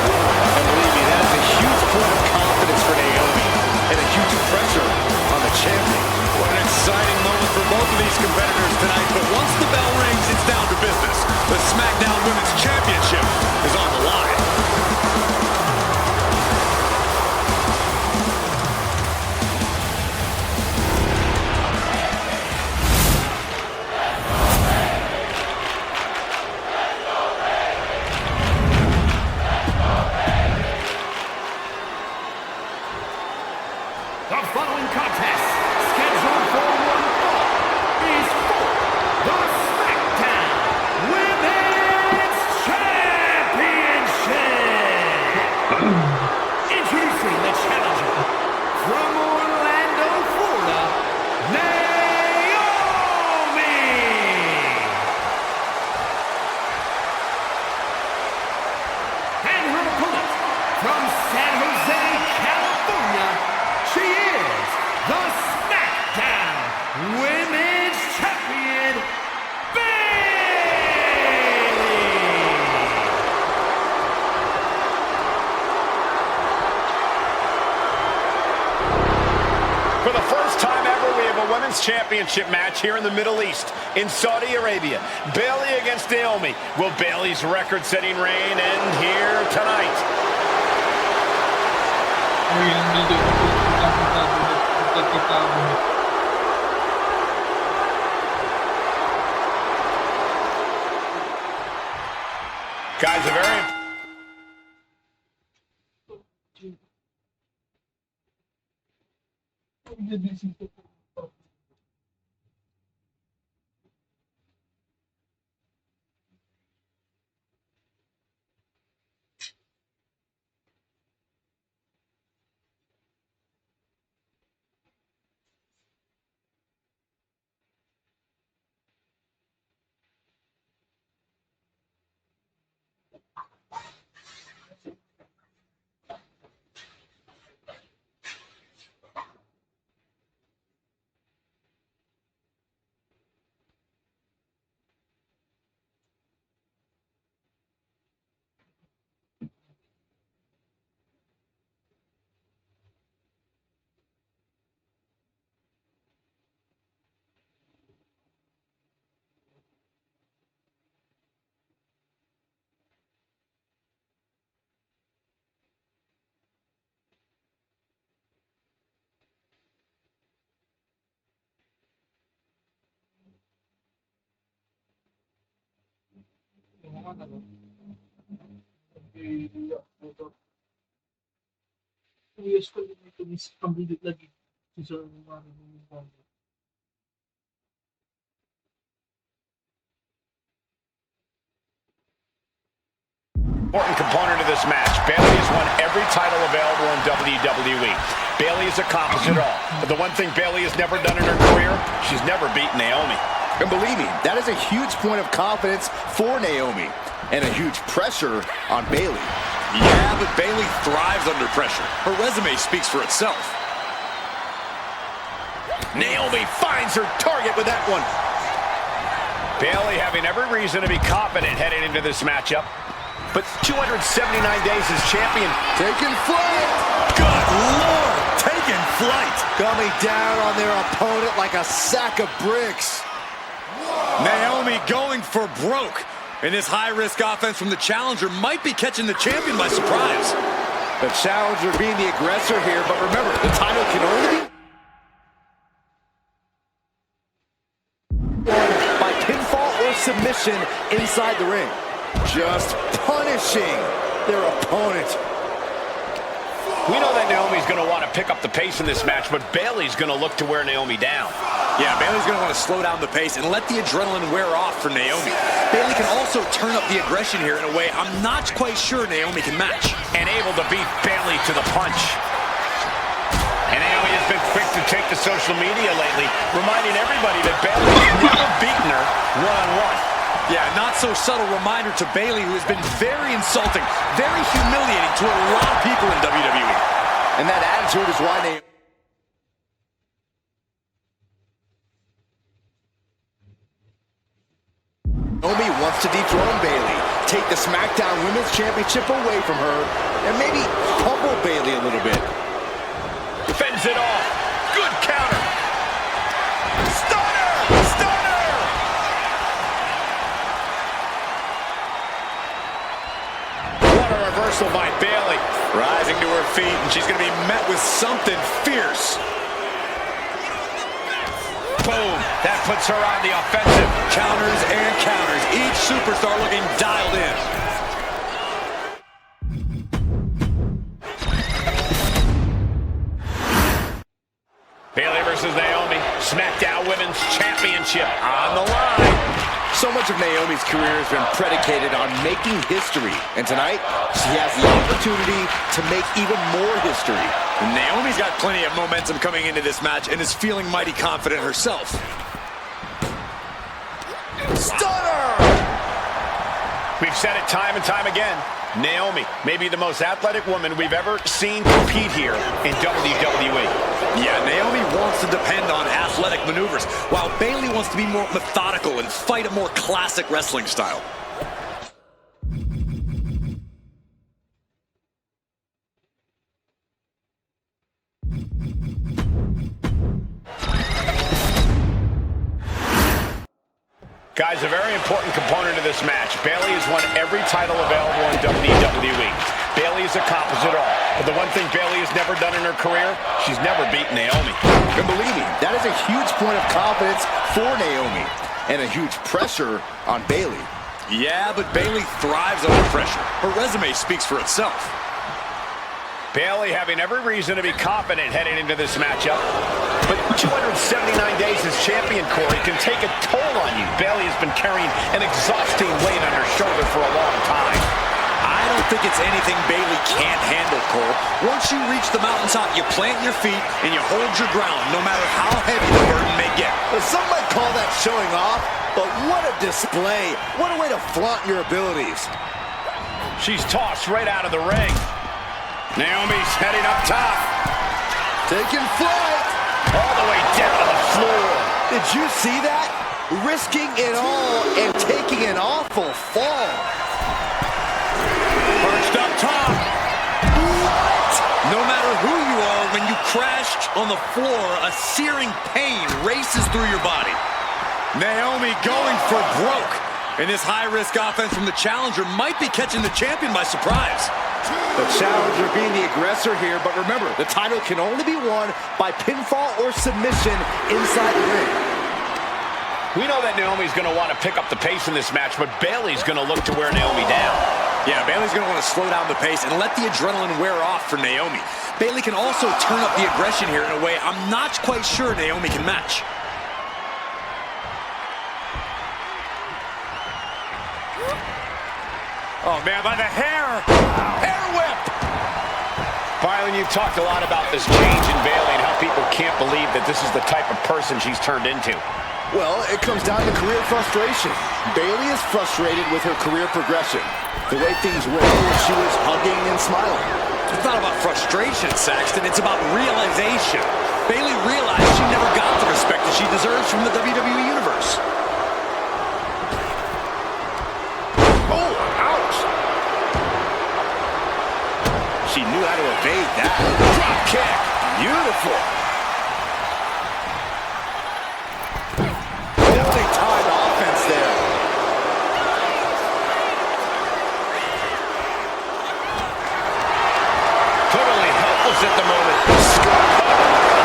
And believe me, that is a huge point of confidence for Naomi and a huge pressure on the champion. What an exciting moment for both of these competitors tonight, but once the bell rings, it's down to business. The SmackDown Women's Championship is on the line. The following contest, scheduled for one fall, is for the SmackDown Women's Championship. Introducing the challenger from Orlando, Florida, Naomi. And her opponent from San Jose, California, she is the SmackDown Women's Champion, Bayley! For the first time ever, we have a Women's Championship match here in the Middle East, in Saudi Arabia. Bayley against Naomi. Will Bayley's record-setting reign end here tonight? Guys, a very... Important component of this match. Bayley has won every title available in WWE. Bayley has accomplished it all. But the one thing Bayley has never done in her career, she's never beaten Naomi. And believe me, that is a huge point of confidence for Naomi and a huge pressure on Bayley. Yeah, but Bayley thrives under pressure. Her resume speaks for itself. Naomi finds her target with that one. Bayley having every reason to be confident heading into this matchup. But 279 days as champion. Taking flight. Good Lord, taking flight. Coming down on their opponent like a sack of bricks. Naomi going for broke. And this high-risk offense from the challenger might be catching the champion by surprise. The challenger being the aggressor here, but remember, the title can only be won by pinfall or submission inside the ring. Just punishing their opponent. We know that Naomi's going to want to pick up the pace in this match, but Bayley's going to look to wear Naomi down. Yeah, Bayley's going to want to slow down the pace and let the adrenaline wear off for Naomi. Bayley can also turn up the aggression here in a way I'm not quite sure Naomi can match. And able to beat Bayley to the punch. And Naomi has been quick to take to social media lately, reminding everybody that Bayley has never beaten her one-on-one. Yeah, not so subtle reminder to Bayley, who has been very insulting, very humiliating to a lot of people in WWE. And that attitude is why they... Naomi wants to dethrone Bayley, take the SmackDown Women's Championship away from her, and maybe humble Bayley a little bit. Fends it off. Good counter. Stunner! Stunner! What a reversal by Bayley. Rising to her feet, and she's going to be met with something fierce. Boom. That puts her on the offensive. Counters and counters. Each superstar looking dialed in. Bayley versus Naomi. SmackDown Women's Championship on the line. So much of Naomi's career has been predicated on making history. And tonight, she has the opportunity to make even more history. Naomi's got plenty of momentum coming into this match and is feeling mighty confident herself. Stunner! We've said it time and time again. Naomi may be the most athletic woman we've ever seen compete here in WWE. Yeah, Naomi wants to depend on athletic maneuvers, while Bayley wants to be more methodical and fight a more classic wrestling style. Guys, a very important component of this match. Bayley has won every title available in WWE. Bayley has accomplished it all. But the one thing Bayley has never done in her career, she's never beaten Naomi. And believe me, that is a huge point of confidence for Naomi. And a huge pressure on Bayley. Yeah, but Bayley thrives under pressure. Her resume speaks for itself. Bayley having every reason to be confident heading into this matchup. But 279 days as champion, Corey, can take a toll on you. Bayley has been carrying an exhausting weight on her shoulder for a long time. I don't think it's anything Bayley can't handle, Cole. Once you reach the mountaintop, you plant your feet and you hold your ground, no matter how heavy the burden may get. Well, some might call that showing off, but what a display. What a way to flaunt your abilities. She's tossed right out of the ring. Naomi's heading up top. Taking flight. All the way down to the floor. Did you see that? Risking it all and taking an awful fall. Perched up top. What? No matter who you are, when you crashed on the floor, a searing pain races through your body. Naomi going for broke. And this high-risk offense from the challenger might be catching the champion by surprise. The challenger being the aggressor here, but remember, the title can only be won by pinfall or submission inside the ring. We know that Naomi's going to want to pick up the pace in this match, but Bayley's going to look to wear Naomi down. Yeah, Bayley's going to want to slow down the pace and let the adrenaline wear off for Naomi. Bayley can also turn up the aggression here in a way I'm not quite sure Naomi can match. Oh, man, by the hair. Hair whip. Byron, you've talked a lot about this change in Bayley and how people can't believe that this is the type of person she's turned into. Well, it comes down to career frustration. Bayley is frustrated with her career progression. The way things were when she was hugging and smiling. It's not about frustration, Saxton. It's about realization. Bayley realized she never got the respect that she deserves from the WWE Universe. Oh, ouch! She knew how to evade that. Drop kick. Beautiful. Definitely timed offense there. Totally helpless at the moment.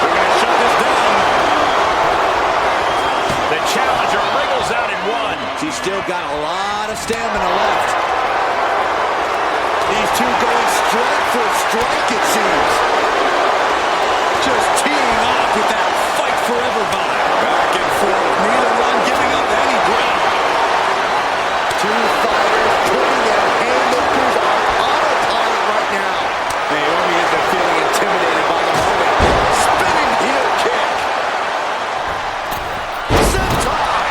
We're going to shut this down. The challenger wriggles out in one. She's still got a lot of stamina left. These two going strike for strike, it seems. Just teeing off with that fight forever vibe. Back and forth, neither one giving up any ground. Two fighters putting their haymakers on autopilot right now. Naomi has been feeling intimidated by the moment. Spinning heel kick. Sentai!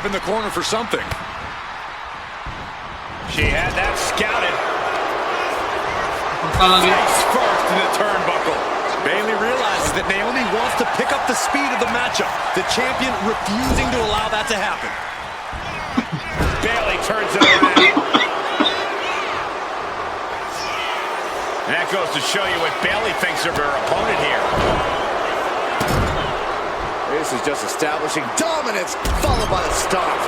in the corner for something. She had that scouted. Lagi. Face first in the turnbuckle. Bayley realizes that Naomi wants to pick up the speed of the matchup. The champion refusing to allow that to happen. Bayley turns it around. And that goes to show you what Bayley thinks of her opponent here. This is just establishing dominance, followed by the stomp.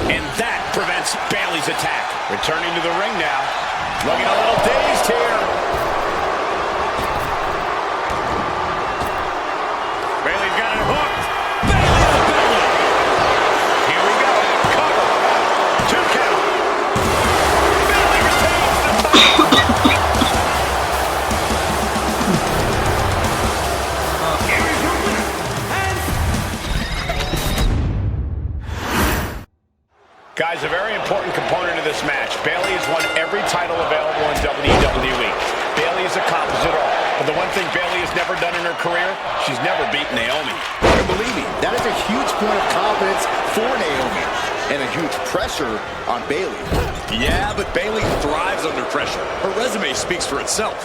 And that prevents Bayley's attack. Returning to the ring now. Looking a little dazed here. Bayley's got it hooked. Here we go. Cover. 2 count. Bayley retains the Here is your winner. Guys, a very important component of this match. Bayley has won every title available in WWE. Bayley has accomplished it all. But the one thing Bayley has never done in her career, she's never beaten Naomi. And believe me, that is a huge point of confidence for Naomi. And a huge pressure on Bayley. Yeah, but Bayley thrives under pressure. Her resume speaks for itself.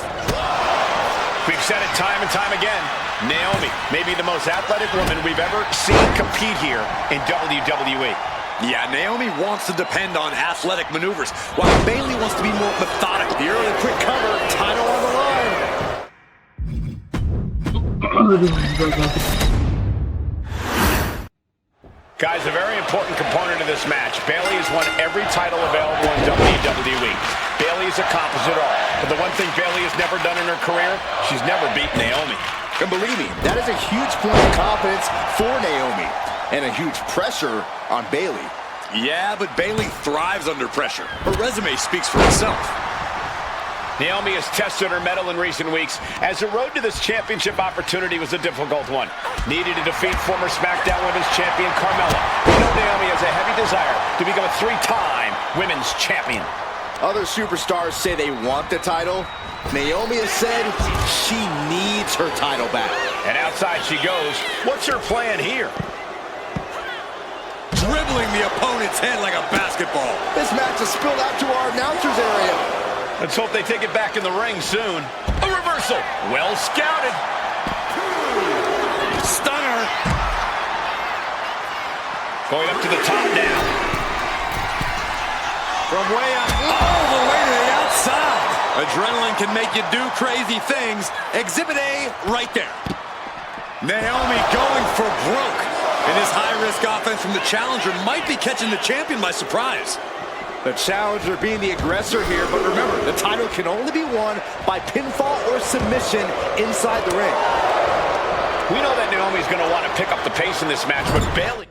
We've said it time and time again. Naomi may be the most athletic woman we've ever seen compete here in WWE. Yeah, Naomi wants to depend on athletic maneuvers, while Bayley wants to be more methodical. The early quick cover, title on the line. Guys, a very important component of this match. Bayley has won every title available in WWE. Bayley has accomplished it all. But the one thing Bayley has never done in her career, she's never beaten Naomi. And believe me, that is a huge point of confidence for Naomi. And a huge pressure on Bayley. Yeah, but Bayley thrives under pressure. Her resume speaks for itself. Naomi has tested her mettle in recent weeks, as the road to this championship opportunity was a difficult one. Needed to defeat former SmackDown Women's Champion Carmella. We know Naomi has a heavy desire to become a 3-time Women's Champion. Other superstars say they want the title. Naomi has said she needs her title back. And outside she goes. What's her plan here? Dribbling the opponent's head like a basketball. This match has spilled out to our announcers area. Let's hope they take it back in the ring soon. A reversal. Well scouted. Stunner. Going up to the top now. From way up, all the way to the outside. Adrenaline can make you do crazy things. Exhibit A right there. Naomi going for broke. And this high-risk offense from the challenger might be catching the champion by surprise. The challenger being the aggressor here, but remember, the title can only be won by pinfall or submission inside the ring. We know that Naomi's going to want to pick up the pace in this match, but Bayley...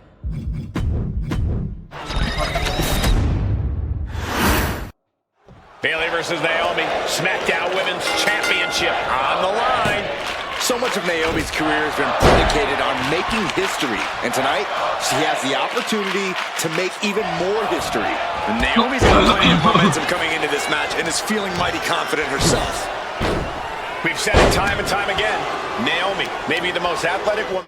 Bayley versus Naomi, SmackDown Women's Championship on the line. So much of Naomi's career has been predicated on making history. And tonight, she has the opportunity to make even more history. And Naomi's got plenty of momentum coming into this match and is feeling mighty confident herself. We've said it time and time again. Naomi may be the most athletic woman.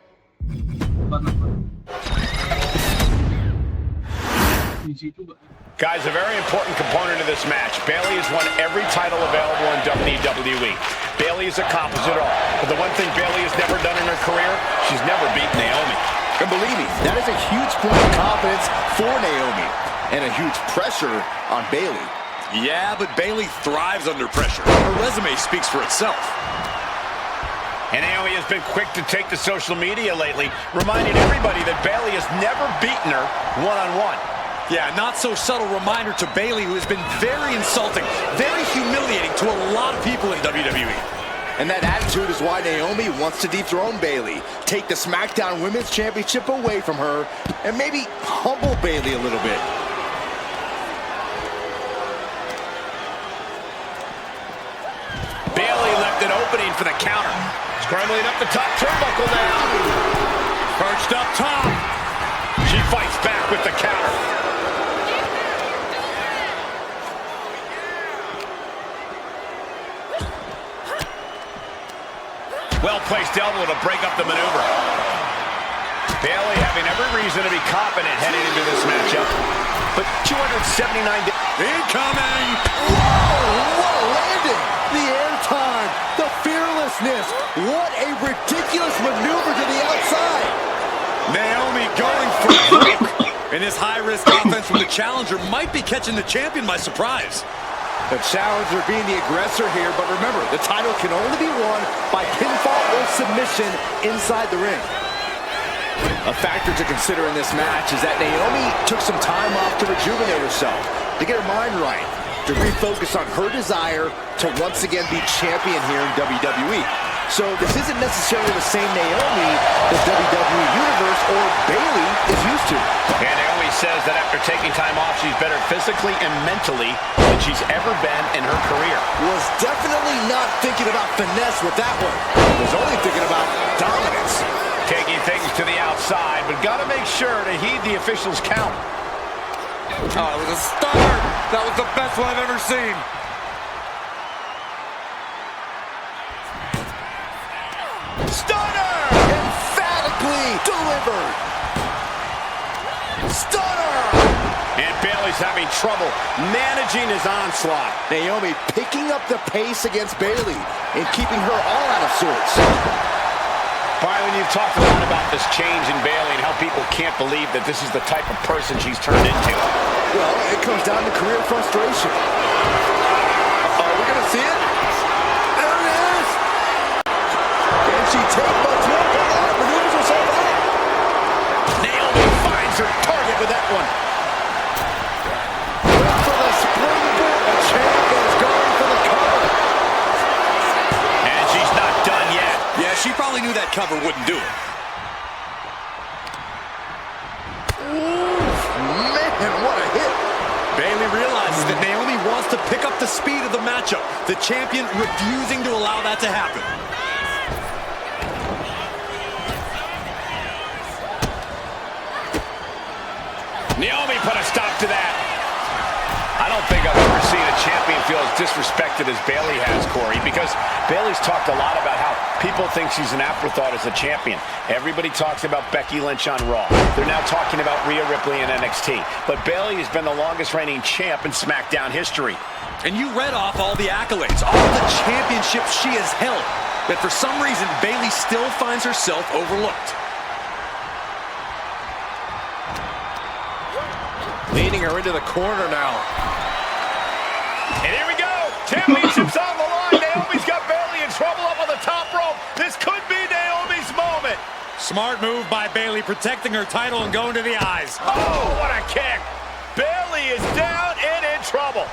Guys, a very important component of this match. Bayley has won every title available in WWE. Bayley has accomplished it all. But the one thing Bayley has never done in her career, she's never beaten Naomi. And believe me, that is a huge point of confidence for Naomi. And a huge pressure on Bayley. Yeah, but Bayley thrives under pressure. Her resume speaks for itself. And Naomi has been quick to take to social media lately, reminding everybody that Bayley has never beaten her one-on-one. Yeah, not so subtle reminder to Bayley, who has been very insulting, very humiliating to a lot of people in WWE. And that attitude is why Naomi wants to dethrone Bayley, take the SmackDown Women's Championship away from her, and maybe humble Bayley a little bit. Bayley left an opening for the counter. Scrambling up the top turnbuckle now. Perched up top. She fights back with the counter. Well-placed elbow to break up the maneuver. Bayley having every reason to be confident heading into this matchup. But 279 incoming! Whoa, landing! The airtime, the fearlessness. What a ridiculous maneuver to the outside. Naomi going for broke. And this high-risk offense from the challenger might be catching the champion by surprise. The challenger being the aggressor here, but remember, the title can only be won by pinfall or submission inside the ring. A factor to consider in this match is that Naomi took some time off to rejuvenate herself, to get her mind right, to refocus on her desire to once again be champion here in WWE. So this isn't necessarily the same Naomi the WWE Universe or Bayley is used to. And Naomi says that after taking time off, she's better physically and mentally than she's ever been in her career. Was definitely not thinking about finesse with that one. Was only thinking about dominance. Taking things to the outside, but got to make sure to heed the officials' count. Oh, it was a stunner. That was the best one I've ever seen. Stunner! Emphatically delivered. Stunner! And Bayley's having trouble managing his onslaught. Naomi picking up the pace against Bayley and keeping her all out of sorts. Byron, you've talked a lot about this change in Bayley and how people can't believe that this is the type of person she's turned into. Well, it comes down to career frustration. Are we going to see it? There it is! Can she take much more? Maneuvers herself out. Naomi finds her target with that one. Went for the springboard. The champ is going for the cover. And she's not done yet. Yeah, she probably knew that cover wouldn't do it. Man, what a hit. Bayley realizes that Naomi wants to pick up the speed of the matchup. The champion refusing to allow that to happen. Naomi put a stop to that. I don't think I've ever seen a champion feel as disrespected as Bayley has, Corey, because Bayley's talked a lot about how people think she's an afterthought as a champion. Everybody talks about Becky Lynch on Raw. They're now talking about Rhea Ripley in NXT. But Bayley has been the longest reigning champ in SmackDown history. And you read off all the accolades, all the championships she has held. But for some reason, Bayley still finds herself overlooked. Leading her into the corner now. And here we go. Championship's on the line. Naomi's got Bayley in trouble up on the top rope. This could be Naomi's moment. Smart move by Bayley, protecting her title and going to the eyes. Oh, what a kick. Bayley is down and in trouble.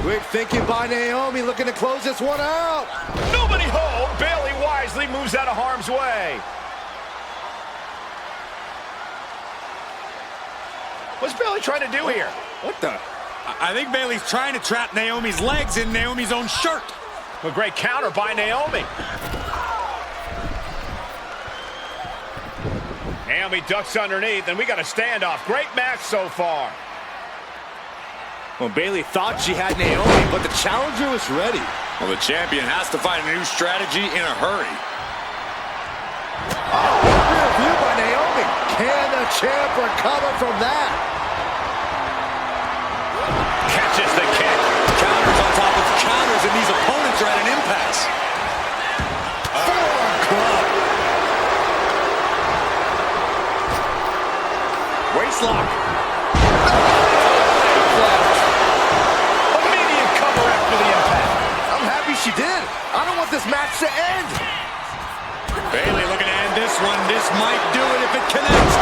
Quick thinking by Naomi, looking to close this one out. Nobody home. Bayley wisely moves out of harm's way. What's Bayley trying to do here? What the? I think Bayley's trying to trap Naomi's legs in Naomi's own shirt. A great counter by Naomi. Naomi ducks underneath, and we got a standoff. Great match so far. Well, Bayley thought she had Naomi, but the challenger was ready. Well, the champion has to find a new strategy in a hurry. Oh, rear view by Naomi. Can the champ recover from that? Catches the kick. Counters on top of counters, and these opponents are at an impasse. Forearm club. Waistlock. Immediate cover after the impact. I'm happy she did. I don't want this match to end. Bayley looking to end this one. This might do it if it connects.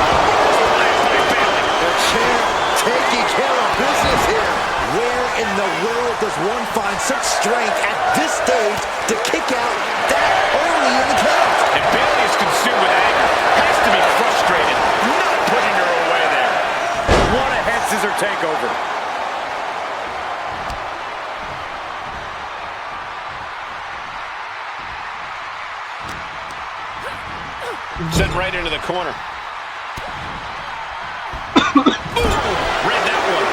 The champ taking care of business here. Where in the world does one find such strength at this stage to kick out that early in the count? And Bayley is consumed with anger. Has to be frustrated. Not putting her away there. What a head scissor takeover. Sent right into the corner. Read that one.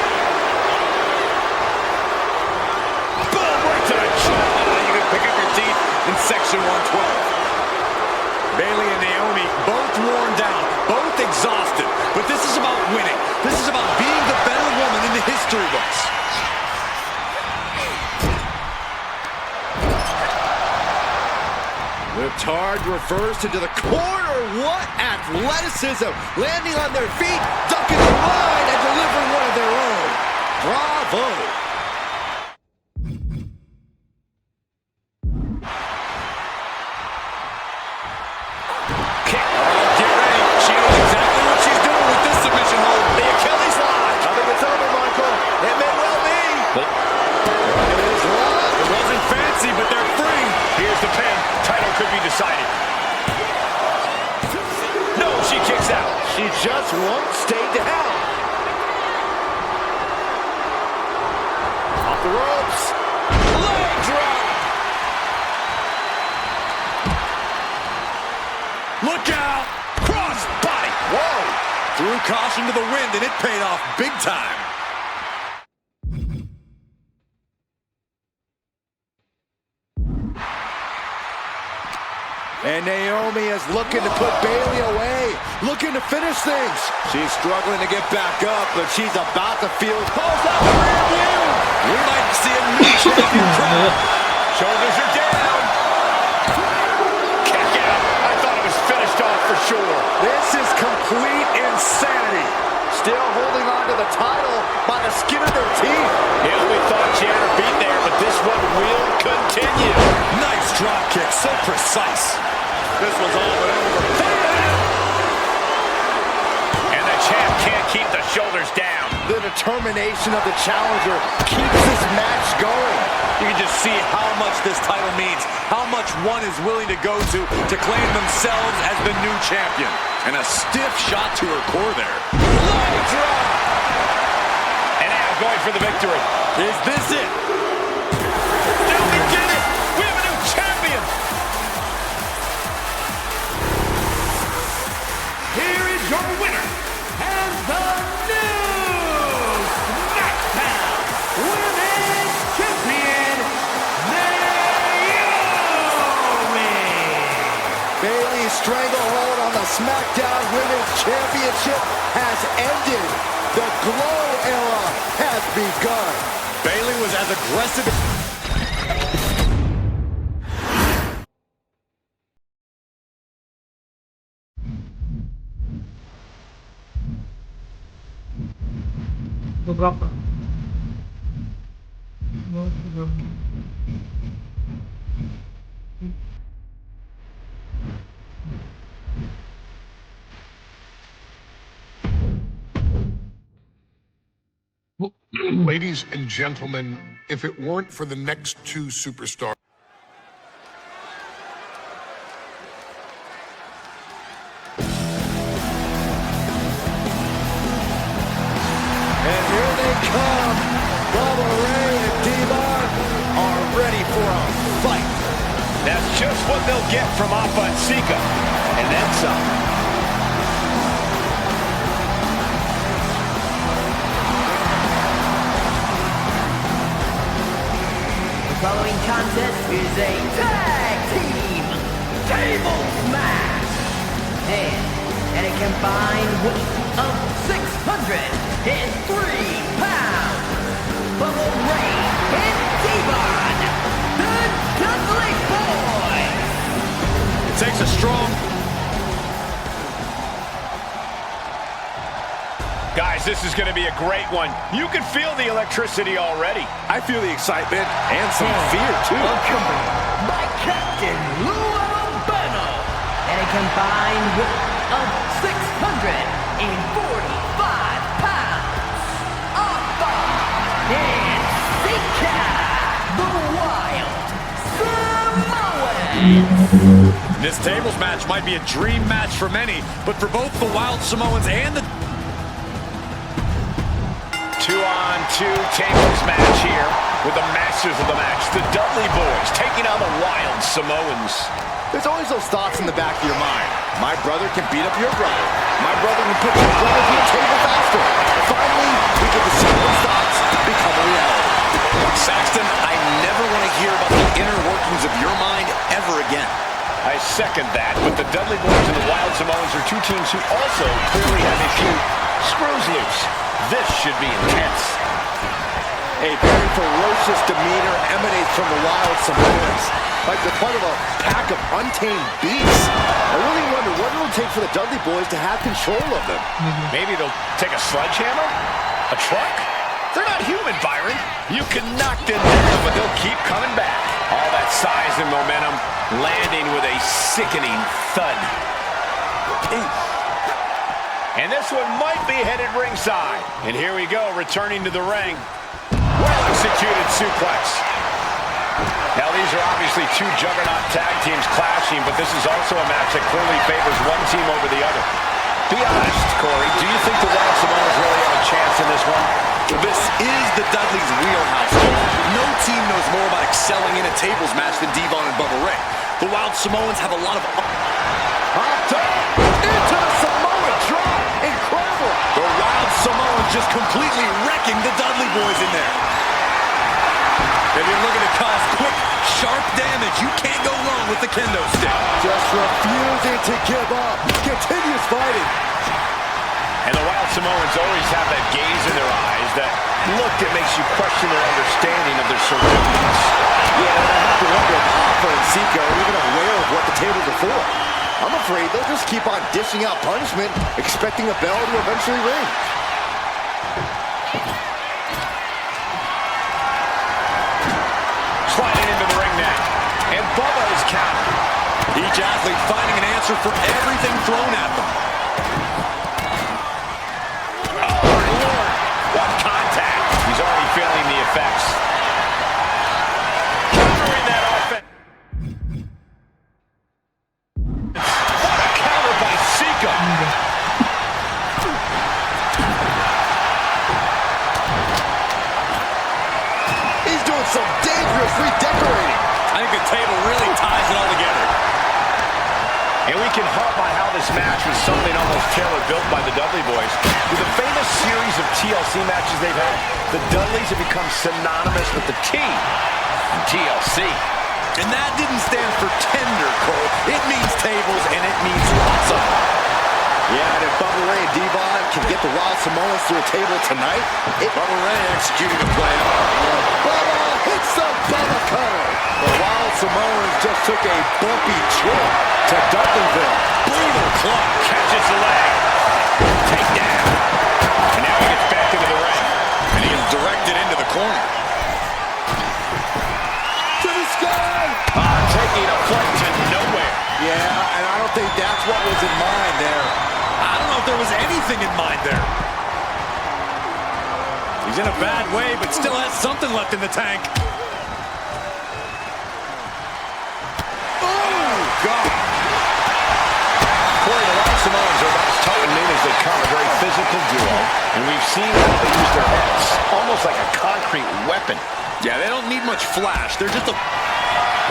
Boom, right to the jaw. You can pick up your teeth in section 112. Whipped hard, reversed into the corner. What athleticism! Landing on their feet, ducking the line, and delivering one of their own. Bravo! Kick. Get ready. She knows exactly what she's doing with this submission hold. The Achilles lock. I think it's over, Michael. It may well be. It is locked. It wasn't fancy, but they're free. Here's the pin. Title could be decided. No, she kicks out. She just won't stay down. Off the ropes. Leg drop. Look out. Cross body. Whoa! Threw caution to the wind, and it paid off big time. And Naomi is looking to put Bayley away, looking to finish things. She's struggling to get back up, but she's about to feel calls out the rear view. We might see a new champion crowned. Shoulders are down. Kick out. I thought it was finished off for sure. This is complete insanity. Still holding on to the title by the skin of their teeth. Naomi thought she had her beat there, but this one will continue. Nice drop kick, so precise. This was all but over. And the champ can't keep the shoulders down. The determination of the challenger keeps this match going. You can just see how much this title means, how much one is willing to go to claim themselves as the new champion. And a stiff shot to her core there. Leg drop. And now going for the victory. Is this it? Now we did it. We have a new champion. Here is your winner, and the new SmackDown Women's Champion, Naomi. Bayley's stranglehold on the SmackDown Women's Championship has ended. The Glow era has begun. Bayley was as aggressive. Ladies and gentlemen, if it weren't for the next two superstars, And here they come. Bubba Ray and D-Bar are ready for a fight. That's just what they'll get from Appa and Sika. And then some. The following contest is a tag team tables match. And at a combined weight of 603 pounds, Bubba Ray and Devon, the Dudley Boys. It takes a strong... Guys, this is going to be a great one. You can feel the electricity already. I feel the excitement and some fear, too. Accompanied by Captain Lou Albano at a combined weight of 645 pounds. Appa and Sika, the Wild Samoans. This tables match might be a dream match for many, but for both the Wild Samoans and the... 2-on-2 tables match here with the masters of the match, the Dudley Boys, taking on the Wild Samoans. There's always those thoughts in the back of your mind. My brother can beat up your brother. My brother can put your brother through a table faster. Finally, we get to see those thoughts become a reality. Saxton, I never want to hear about the inner workings of your mind ever again. I second that, but the Dudley Boys and the Wild Samoans are two teams who also clearly have a few screws loose. This should be intense. A very ferocious demeanor emanates from the Wild Samoans, like they're part of a pack of untamed beasts. I really wonder what it'll take for the Dudley Boys to have control of them. Maybe they'll take a sledgehammer? A truck? They're not human, Byron. You can knock them down, but they'll keep coming back. All that size and momentum landing with a sickening thud. And this one might be headed ringside. And here we go, returning to the ring. Well-executed suplex. Now, these are obviously two juggernaut tag teams clashing, but this is also a match that clearly favors one team over the other. Be honest, Corey, do you think the Wild Samoans really have a chance in this one? This is the Dudley's wheelhouse. No team knows more about excelling in a tables match than Devon and Bubba Ray. The Wild Samoans have a lot of... Hopped up into the Samoan drop. Incredible. The Wild Samoans just completely wrecking the Dudley Boys in there. If you're looking to cause quick, sharp damage, you can't go wrong with the kendo stick. Just refusing to give up. Continues fighting. And the Wild Samoans always have that gaze in their eyes, that look that makes you question their understanding of their surroundings. Yeah, and I have to wonder if Alpha and Sika are even aware of what the tables are for. I'm afraid they'll just keep on dishing out punishment, expecting a bell to eventually ring. Sliding into the ring now. And Bubba is countered. Each athlete finding an answer for everything thrown at them. Oh, my Lord. What contact. He's already feeling the effects. Countering that offense. What a counter by Sika. He's doing some dangerous redecorating. I think the table really ties it all together. And we can harp on how this match was something almost tailor-built by the Dudley Boys. With the famous series of TLC matches they've had, the Dudleys have become synonymous with the T in TLC. And that didn't stand for tender, Cole. It means tables, and it means lots of them. Yeah, and if Bubba Ray and Devon can get the Wild Samoans to a table tonight, Bubba Ray executing a plan. Bubba hits the Bubba cutter. The Wild Samoans just took a bumpy trip to Dudleyville. Brutal club. Catches the leg. Take down. And now he gets back into the ring. And he is directed into the corner. To the sky. Taking a flight to nowhere. Yeah, and I don't think that's what was in mind there. I don't know if there was anything in mind there. He's in a bad way, but still has something left in the tank. Oh, God. Corey, the Wild Samoans are about as tough and mean as they come, a very physical duo. And we've seen how they use their heads, almost like a concrete weapon. Yeah, they don't need much flash. They're just a...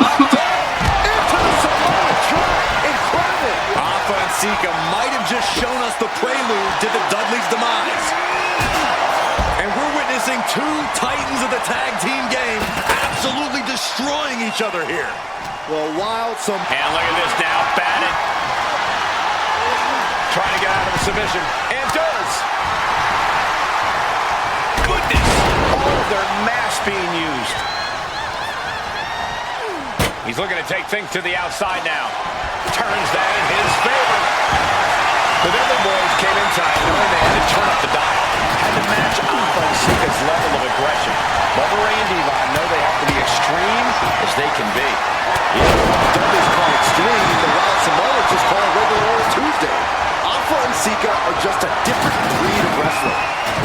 Into the Samoan drop. Incredible. Alpha and Sika might have just shown us the prelude to the Dudley's demise. And we're witnessing two titans of the tag team game absolutely destroying each other here. Well, Wild Samoans. And look at this now, batted. Trying to get out of the submission. And does. Goodness. All of their mass being used. He's looking to take things to the outside now. Turns that in his favor. The Dudley Boys came in tight, knowing they had to turn up the dial. Had to match Alpha and Sika's level of aggression. Bubba Ray and Devon know they have to be extreme as they can be. Yeah, the Dudleys call extreme. The Wild Samoans just call it regular old Tuesday. Alpha and Sika are just a different breed of wrestler.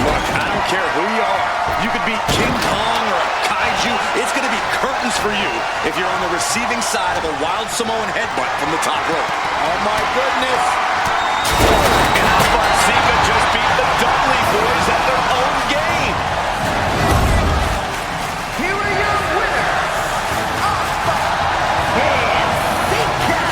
Look, I don't care who you are. You could be King Kong or a kaiju. It's going to be curtains for you if you're on the receiving side of a Wild Samoan headbutt from the top rope. Oh, my goodness. And Alpha and Sika just beat the Dudley Boys at their own game. Here are your winners, Alpha and Sika.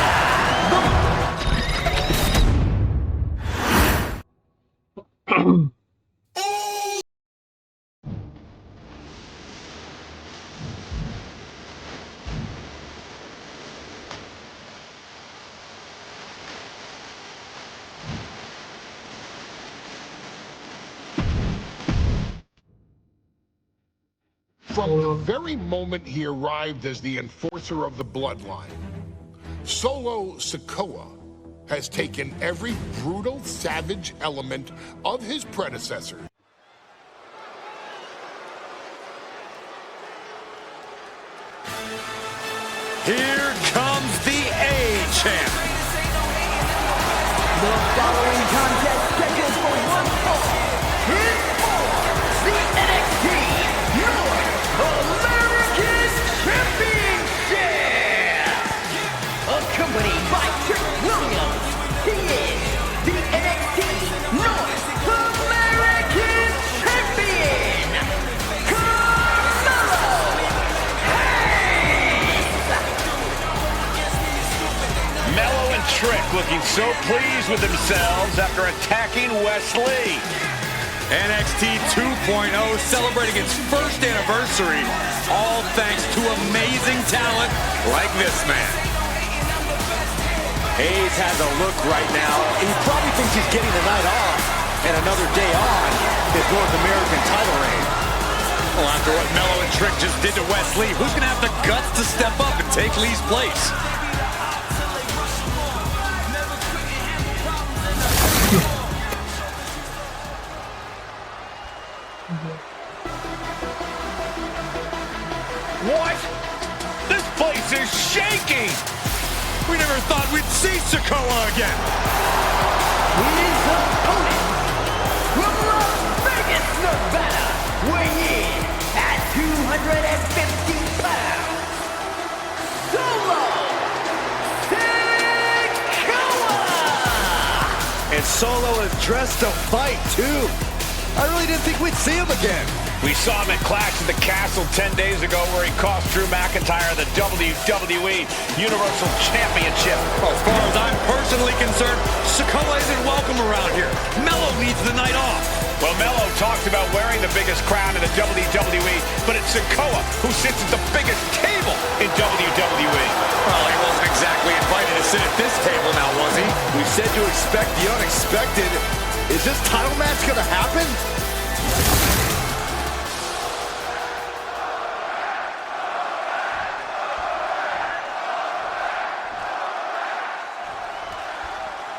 From the very moment he arrived as the enforcer of the Bloodline, Solo Sikoa has taken every brutal, savage element of his predecessor. Here comes the A-Champ. The following contest scheduled for one fall is for the NXT North American Championship! Accompanied by Trick Williams, he is the NXT North American Champion, Carmelo Hayes! Mello and Trick looking so pleased with themselves after attacking Wes Lee. NXT 2.0 celebrating its first anniversary, all thanks to amazing talent like this man. Hayes has a look right now. He probably thinks he's getting the night off and another day on his North American title reign. Well, after what Mello and Trick just did to Wes Lee, who's going to have the guts to step up and take Lee's place? What? This place is shaking! We never thought we'd see Sikoa again. His opponent from Las Vegas, Nevada, weighing in at 250 pounds, Solo Sikoa! And Solo is dressed to fight, too. I really didn't think we'd see him again. We saw him at Clash at the Castle 10 days ago where he cost Drew McIntyre the WWE Universal Championship. Well, as far as I'm personally concerned, Sikoa isn't welcome around here. Mello needs the night off. Well, Mello talks about wearing the biggest crown in the WWE, but it's Sikoa who sits at the biggest table in WWE. Well, he wasn't exactly invited to sit at this table now, was he? We said to expect the unexpected. Is this title match gonna happen?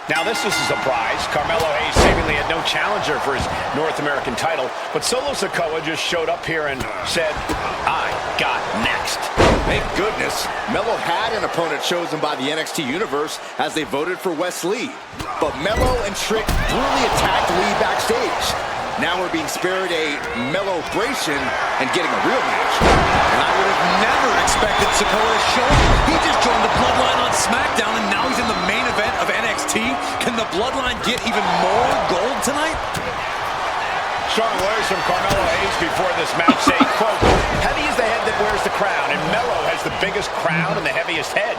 Now, this is a surprise. Carmelo Hayes seemingly had no challenger for his North American title, but Solo Sikoa just showed up here and said, I got next. Thank goodness. Mello had an opponent chosen by the NXT Universe as they voted for Wes Lee. But Mello and Trick brutally attacked Lee backstage. Now we're being spared a Mello-bration and getting a real match. And I would have never expected Sikoa to show up. He just joined the Bloodline on SmackDown, and now he's in the main event of NXT. Can the Bloodline get even more gold tonight? Strong words from Carmelo Hayes before this match say, quote, heavy is the head that wears the crown, and Mello has the biggest crown and the heaviest head.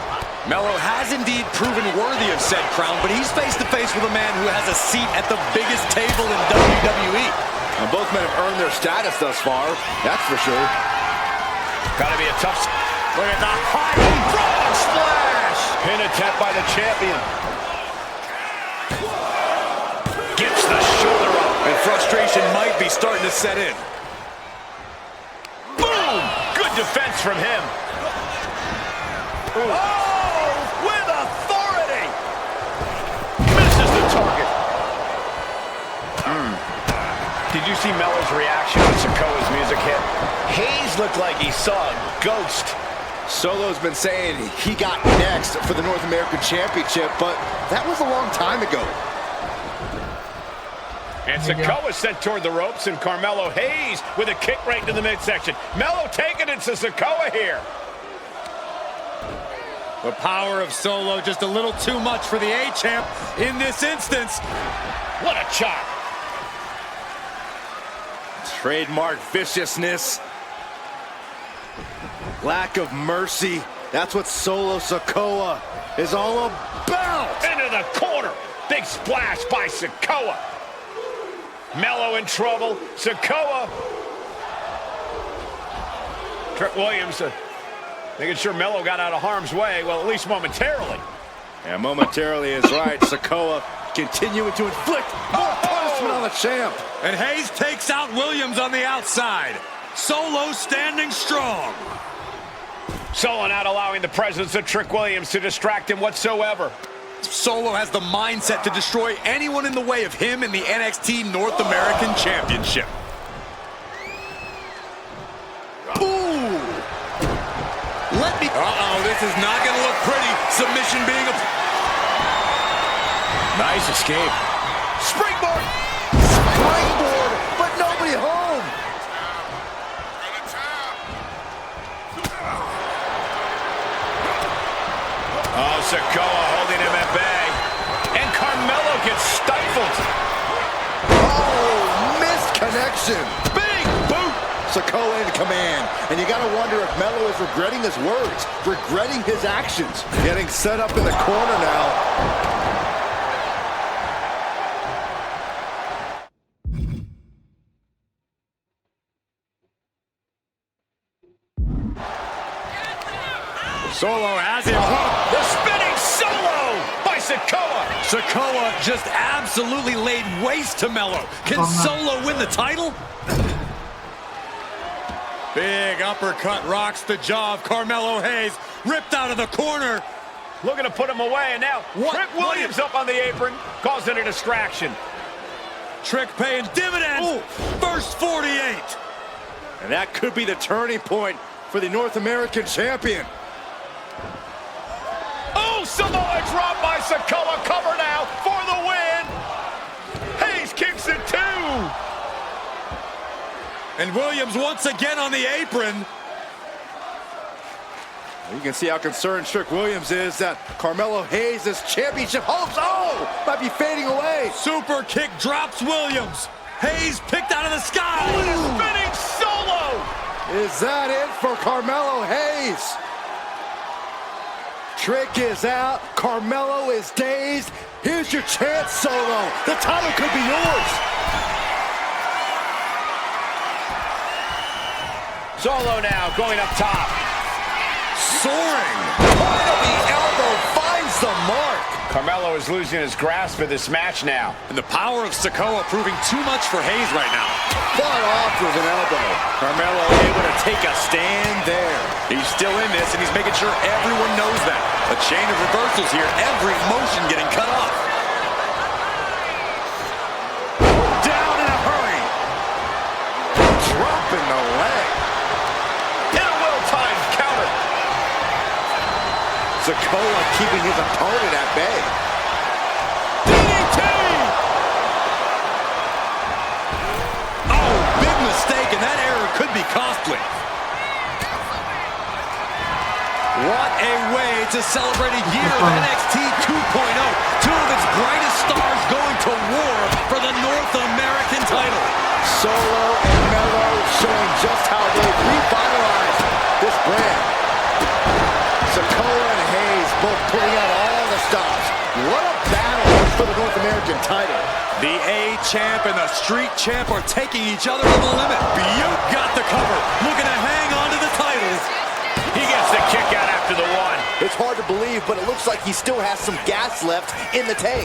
Mello has indeed proven worthy of said crown, but he's face-to-face with a man who has a seat at the biggest table in WWE. And both men have earned their status thus far, that's for sure. Gotta be a tough... Look at the high frog splash! Pin attempt by the champion. Gets the shoulder up. And frustration might be starting to set in. Boom! Good defense from him. Ooh. Oh, with authority! Misses the target. Did you see Mello's reaction when Sikoa's music hit? Hayes looked like he saw a ghost. Solo's been saying he got next for the North American Championship, but that was a long time ago. And Sikoa sent toward the ropes, and Carmelo Hayes with a kick right to the midsection. Mello taking it to Sikoa here. The power of Solo just a little too much for the A-Champ in this instance. What a chop. Trademark viciousness. Lack of mercy. That's what Solo Sikoa is all about. Into the corner. Big splash by Sikoa. Mello in trouble. Sikoa. Trick Williams making sure Mello got out of harm's way. Well, at least momentarily. And momentarily is right. Sikoa continuing to inflict more punishment on the champ. And Hayes takes out Williams on the outside. Solo standing strong. Solo not allowing the presence of Trick Williams to distract him whatsoever. Solo has the mindset to destroy anyone in the way of him in the NXT North American Championship. Ooh! Let me... Uh-oh, this is not going to look pretty. Submission being a... Nice escape. Springboard! Springboard, but nobody home! Oh, Sikoa holding him at bay. And Carmelo gets stifled. Oh, missed connection. Big boot. Sikoa in command. And you gotta wonder if Melo is regretting his words, regretting his actions. Getting set up in the corner now. Solo has him. The spinning Solo by Sikoa. Sikoa just absolutely laid waste to Melo. Can Solo win the title? Big uppercut rocks the jaw of Carmelo Hayes. Ripped out of the corner. Looking to put him away, and now Trick Williams up on the apron, causing a distraction. Trick paying dividends. Ooh. First 48. And that could be the turning point for the North American champion. Oh, Samoa drop by Sikoa. Cover now for the win. Hayes kicks it too. And Williams once again on the apron. You can see how concerned Trick Williams is that Carmelo Hayes' championship hopes, might be fading away. Super kick drops Williams. Hayes picked out of the sky. Spinning Solo. Is that it for Carmelo Hayes? Trick is out. Carmelo is dazed. Here's your chance, Solo. The title could be yours. Solo now going up top. Soaring. Point of the elbow finds the mark. Carmelo is losing his grasp of this match now. And the power of Sikoa proving too much for Hayes right now. Fought off with an elbow. Carmelo able to take a stand there. He's still in this, and he's making sure everyone knows that. A chain of reversals here, every motion getting cut off. Down in a hurry. Dropping the leg. In a well-timed counter. Sikoa keeping his opponent at bay. DDT! Oh, big mistake, and that error could be costly. What a way to celebrate a year of NXT 2.0. Two of its brightest stars going to war for the North American title. Solo and Melo showing just how they revitalized this brand. Sikoa and Hayes both pulling out all the stops. What a battle for the North American title. The A-Champ and the Street Champ are taking each other to the limit. Butte got the cover, looking to hang on to the titles. He gets the kick out after the one. It's hard to believe, but it looks like he still has some gas left in the tank.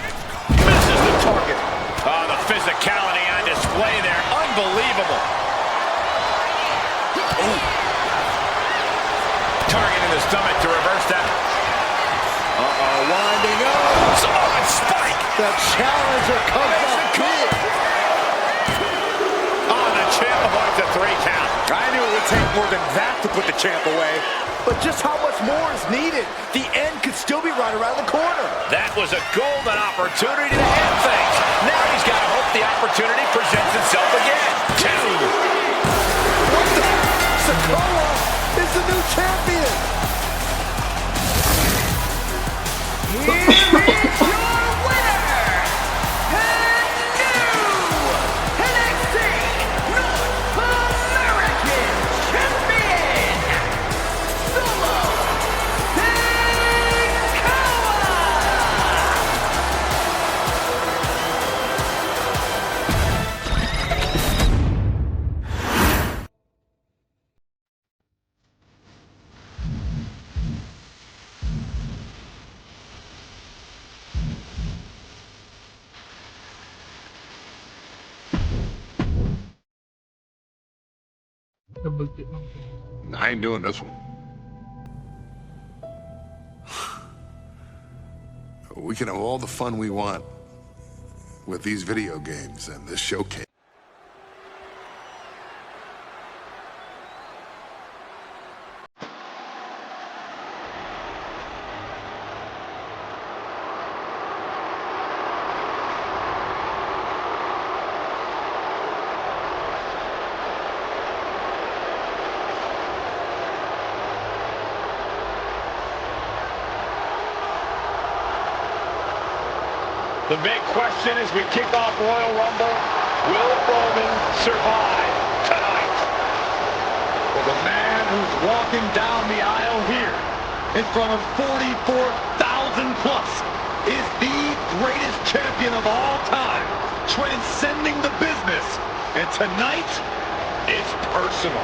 Misses the target. Oh, the physicality on display there. Unbelievable. Ooh. Target in the stomach to reverse that. Winding up. Samoan spike. The challenger comes up big. Oh, the champ avoids a 3 count. I knew it would take more than that to put the champ away. But just how much more is needed? The end could still be right around the corner. That was a golden opportunity to end things. Now he's got to hope the opportunity presents itself again. 2. What the? Sikoa is the new champion. Here is your winner, and new NXT North American Champion, Solo I ain't doing this one. We can have all the fun we want with these video games and this showcase. The big question as we kick off Royal Rumble, will Roman survive tonight? Well, the man who's walking down the aisle here in front of 44,000 plus is the greatest champion of all time, transcending the business. And tonight, it's personal.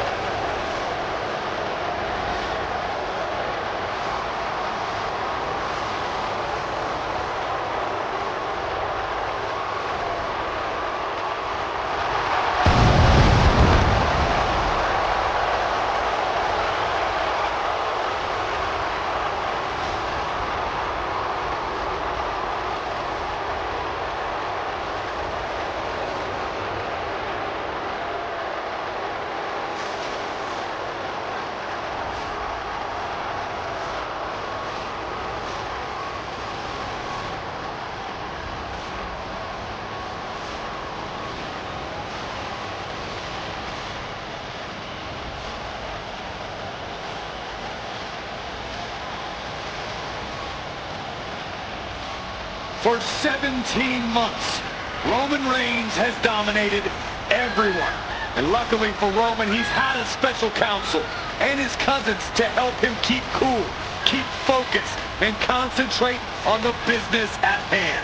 For 17 months, Roman Reigns has dominated everyone. And luckily for Roman, he's had a special counsel and his cousins to help him keep cool, keep focused, and concentrate on the business at hand.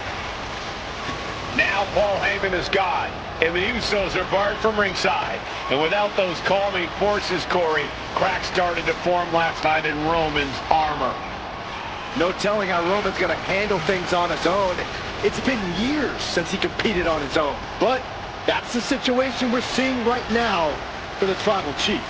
Now Paul Heyman is God, and the Usos are barred from ringside. And without those calming forces, Corey, cracks started to form last night in Roman's armor. No telling how Roman's going to handle things on his own. It's been years since he competed on his own. But that's the situation we're seeing right now for the Tribal Chief.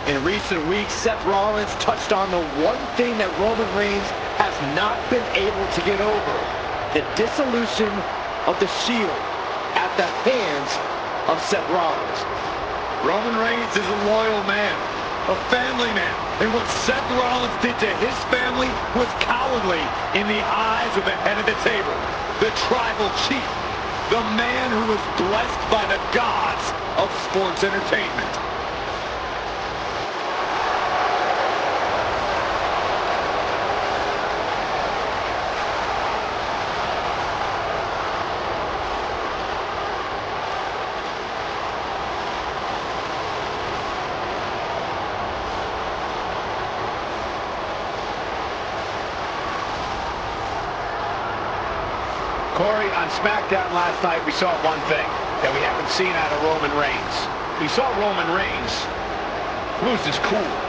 In recent weeks, Seth Rollins touched on the one thing that Roman Reigns has not been able to get over: the dissolution of the Shield at the hands of Seth Rollins. Roman Reigns is a loyal man, a family man, and what Seth Rollins did to his family was cowardly in the eyes of the head of the table, the Tribal Chief, the man who was blessed by the gods of sports entertainment. Corey, on SmackDown last night, we saw one thing that we haven't seen out of Roman Reigns. We saw Roman Reigns lose his cool.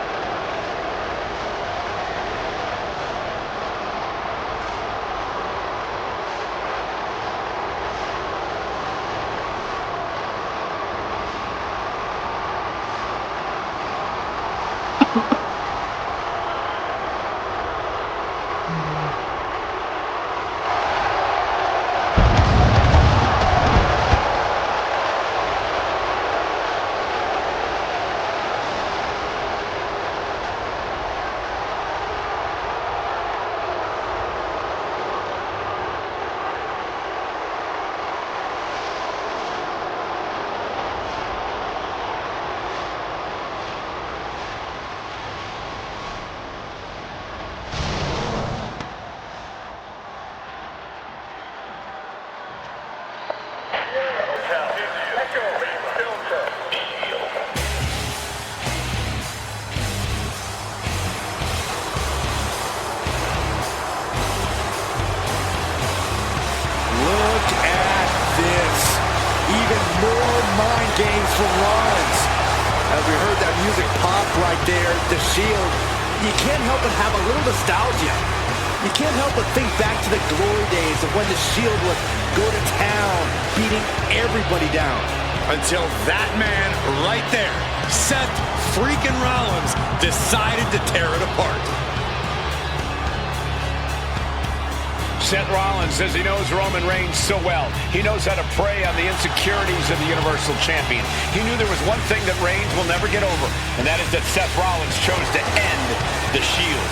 from Rollins. As we heard that music pop right there, the Shield, you can't help but have a little nostalgia. You can't help but think back to the glory days of when the Shield would go to town, beating everybody down. Until that man right there, Seth freaking Rollins, decided to tear it apart. Seth Rollins says he knows Roman Reigns so well. He knows how to prey on the insecurities of the Universal Champion. He knew there was one thing that Reigns will never get over, and that is that Seth Rollins chose to end the Shield.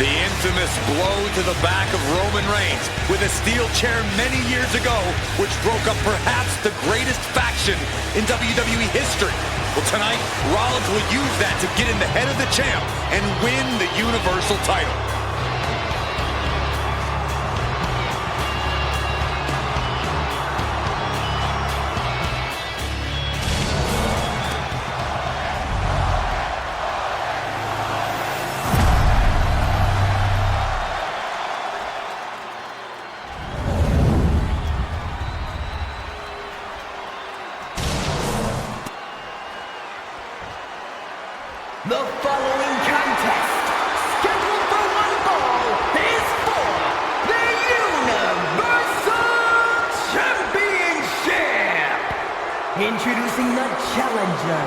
The infamous blow to the back of Roman Reigns with a steel chair many years ago, which broke up perhaps the greatest faction in WWE history. Well, tonight, Rollins will use that to get in the head of the champ and win the Universal title. The following contest, scheduled for one fall, is for the Universal Championship. Introducing the challenger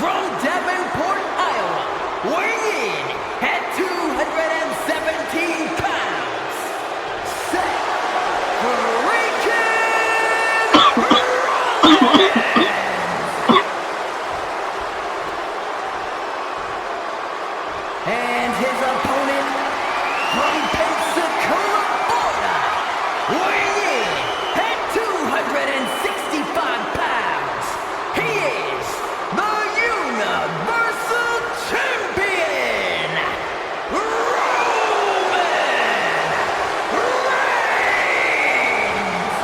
from Davenport, Iowa, weighing in at 217 pounds, Seth freaking Rollins. And his opponent from Pensacola, Florida, weighing in at 265 pounds, he is the Universal Champion, Roman Reigns!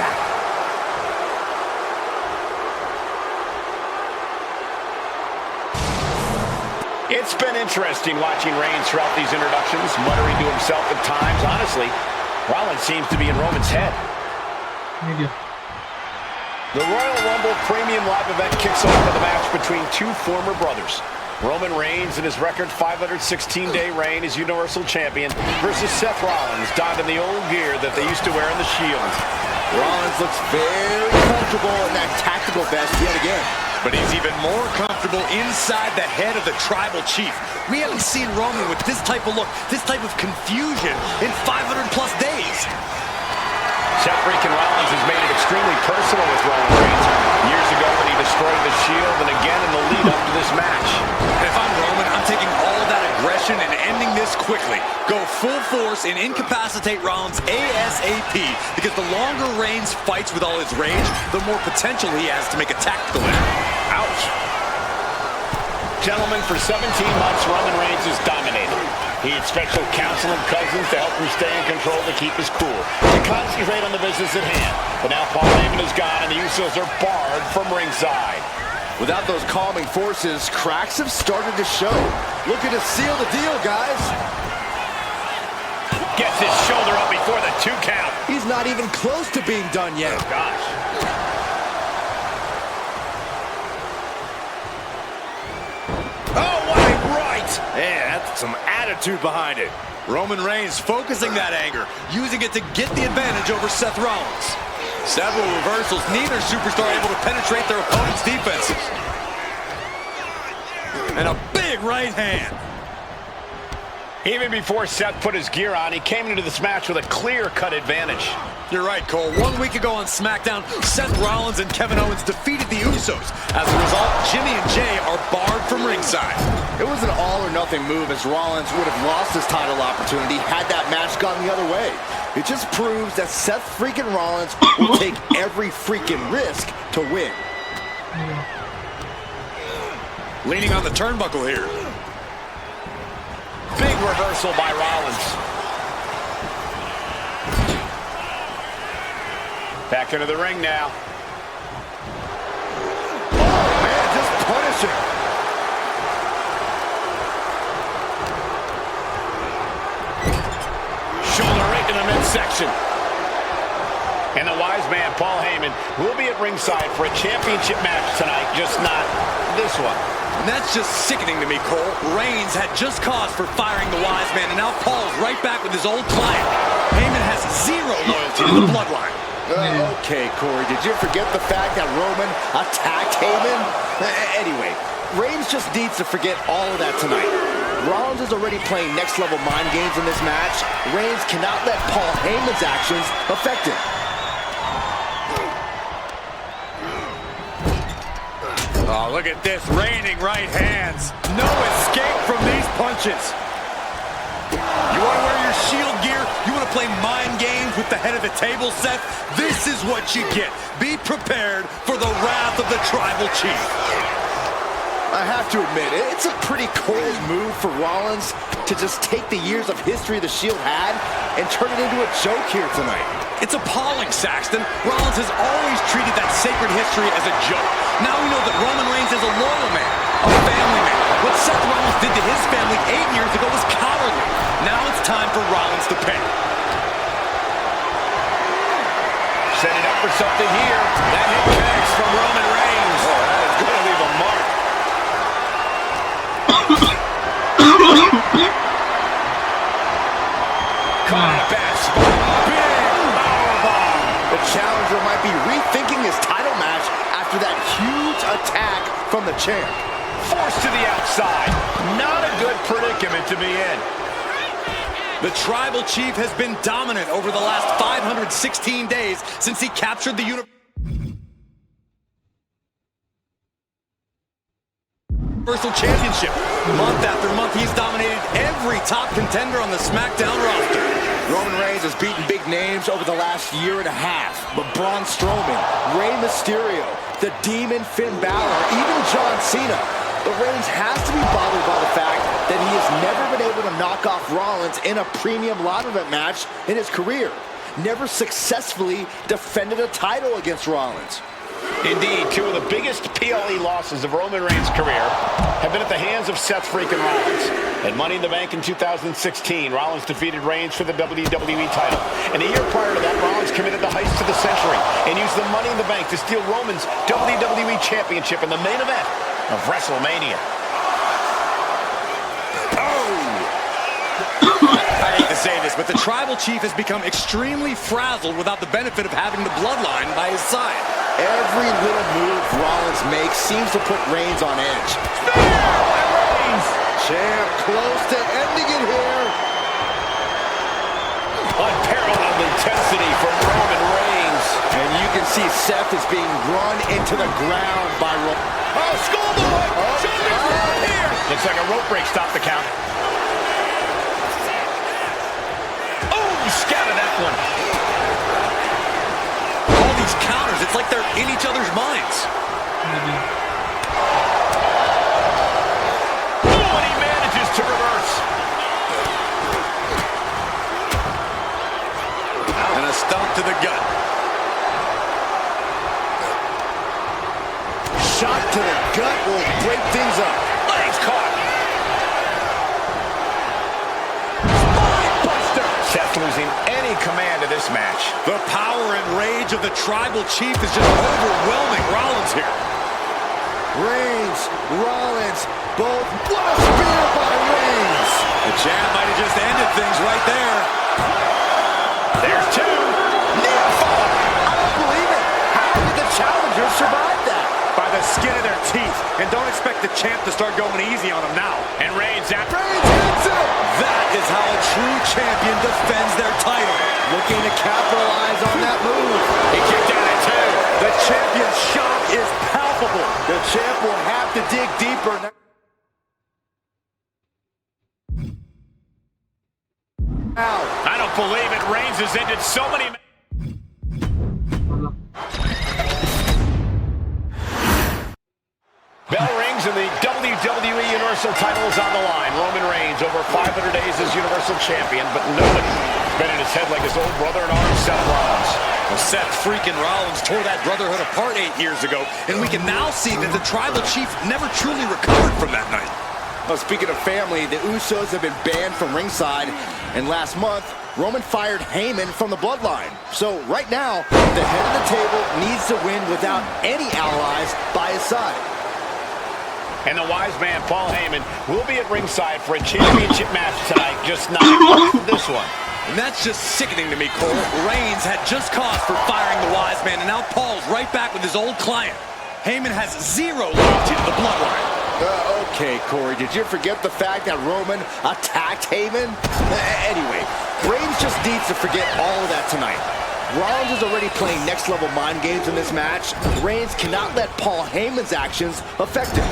It's been interesting watching Reigns throughout these introductions, muttering to himself at times. Honestly, Rollins seems to be in Roman's head. The Royal Rumble Premium Live event kicks off with a match between two former brothers. Roman Reigns in his record 516-day reign as Universal Champion versus Seth Rollins, donned in the old gear that they used to wear in the Shield. Rollins looks very comfortable in that tactical vest yet again. But he's even more comfortable inside the head of the tribal chief. We haven't seen Roman with this type of look, this type of confusion in 500+ days. Seth freaking Rollins has made it extremely personal with Roman Reigns. Years ago when he destroyed the Shield, and again in the lead up to this match. And if I'm Roman, I'm taking all that aggression and ending this quickly. Go full force and incapacitate Rollins ASAP, because the longer Reigns fights with all his rage, the more potential he has to make a tactical error. Ouch. Gentlemen, for 17 months, Roman Reigns has dominated. He had special counsel and cousins to help him stay in control, to keep his cool, to concentrate on the business at hand. But now Paul Heyman is gone, and the Usos are barred from ringside. Without those calming forces, cracks have started to show. Looking to seal the deal, guys. Gets his shoulder up before the 2 count. He's not even close to being done yet. Oh, gosh. Oh, what a right! Yeah, that's some attitude behind it. Roman Reigns focusing that anger, using it to get the advantage over Seth Rollins. Several reversals, neither superstar able to penetrate their opponent's defenses. And a big right hand. Even before Seth put his gear on, he came into this match with a clear-cut advantage. You're right, Cole. 1 week ago on SmackDown, Seth Rollins and Kevin Owens defeated the Usos. As a result, Jimmy and Jay are barred from ringside. It was an all-or-nothing move, as Rollins would have lost his title opportunity had that match gone the other way. It just proves that Seth freaking Rollins will take every freaking risk to win. Leaning on the turnbuckle here. Big reversal by Rollins. Back into the ring now. Oh, man, just punishing. Shoulder right in the midsection. And the wise man, Paul Heyman, will be at ringside for a championship match tonight, just not this one. And that's just sickening to me, Cole. Reigns had just cause for firing the wise man, and now Paul's right back with his old client. Heyman has zero loyalty to the bloodline. Okay, Corey, did you forget the fact that Roman attacked Heyman? Anyway, Reigns just needs to forget all of that tonight. Rollins is already playing next-level mind games in this match. Reigns cannot let Paul Heyman's actions affect him. Oh, look at this, raining right hands. No escape from these punches. You want to wear your Shield gear? You want to play mind games with the head of the table, Seth? This is what you get. Be prepared for the wrath of the Tribal Chief. I have to admit, it's a pretty cold move for Rollins to just take the years of history the Shield had and turn it into a joke here tonight. It's appalling, Saxton. Rollins has always treated that sacred history as a joke. Now we know that Roman Reigns is a loyal man, a family man. What Seth Rollins did to his family 8 years ago was cowardly. Now it's time for Rollins to pay. Setting up for something here. That hit connects from Roman Reigns. Oh, that is going to leave a mark. Caught in a bad spot. Big powerbomb. The challenger might be rethinking his title match after that huge attack from the champ. Forced to the outside. Not a good predicament to be in. The Tribal Chief has been dominant over the last 516 days since he captured the Universal Championship. Month after month, he's dominated every top contender on the SmackDown roster. Roman Reigns has beaten big names over the last year and a half. But Braun Strowman, Rey Mysterio, the Demon Finn Balor, even John Cena. But Reigns has to be bothered by the fact that he has never been able to knock off Rollins in a premium live event match in his career. Never successfully defended a title against Rollins. Indeed, two of the biggest PLE losses of Roman Reigns' career have been at the hands of Seth freaking Rollins. At Money in the Bank in 2016, Rollins defeated Reigns for the WWE title. And a year prior to that, Rollins committed the heist of the century and used the Money in the Bank to steal Roman's WWE Championship in the main event of WrestleMania. I hate to say this, but the Tribal Chief has become extremely frazzled without the benefit of having the Bloodline by his side. Every little move Rollins makes seems to put Reigns on edge. Reigns! Champ close to ending it here. Unparalleled intensity from Roman Reigns. And you can see Seth is being run into the ground by Roman. Oh, schoolboy! Here! Looks like a rope break stopped the count. Oh, he scattered that one. All these counters, it's like they're in each other's minds. Oh, and he manages to reverse. And a stomp to the gut. Shot to the gut will break things up. Legs caught. Spinebuster. Seth losing any command of this match. The power and rage of the Tribal Chief is just overwhelming Rollins here. Reigns, Rollins, both. What a spear by Reigns. The jab might have just ended things right there. There's two. Near fall. I don't believe it. How did the challenger survive that? By the skin of their teeth. And don't expect the champ to start going easy on him now. And Reigns after. Reigns hits it. That is how a true champion defends their title. Looking to capitalize on that move. He kicked out at two. The champion's shock is palpable. The champ will have to dig deeper. Now. I don't believe it. Reigns has ended so many. Bell rings and the WWE Universal title is on the line. Roman Reigns over 500 days as Universal Champion, but nobody been in his head like his old brother-in-arms, Seth Rollins. Well, Seth freaking Rollins tore that brotherhood apart 8 years ago, and we can now see that the Tribal Chief never truly recovered from that night. Well, speaking of family, the Usos have been banned from ringside, and last month, Roman fired Heyman from the Bloodline. So right now, the head of the table needs to win without any allies by his side. And the wise man, Paul Heyman, will be at ringside for a championship match tonight, just not this one. And that's just sickening to me, Cole. Reigns had just cause for firing the wise man, and now Paul's right back with his old client. Heyman has zero loyalty to the Bloodline. Okay, Corey, did you forget the fact that Roman attacked Heyman? Anyway, Reigns just needs to forget all of that tonight. Rollins is already playing next-level mind games in this match. Reigns cannot let Paul Heyman's actions affect him.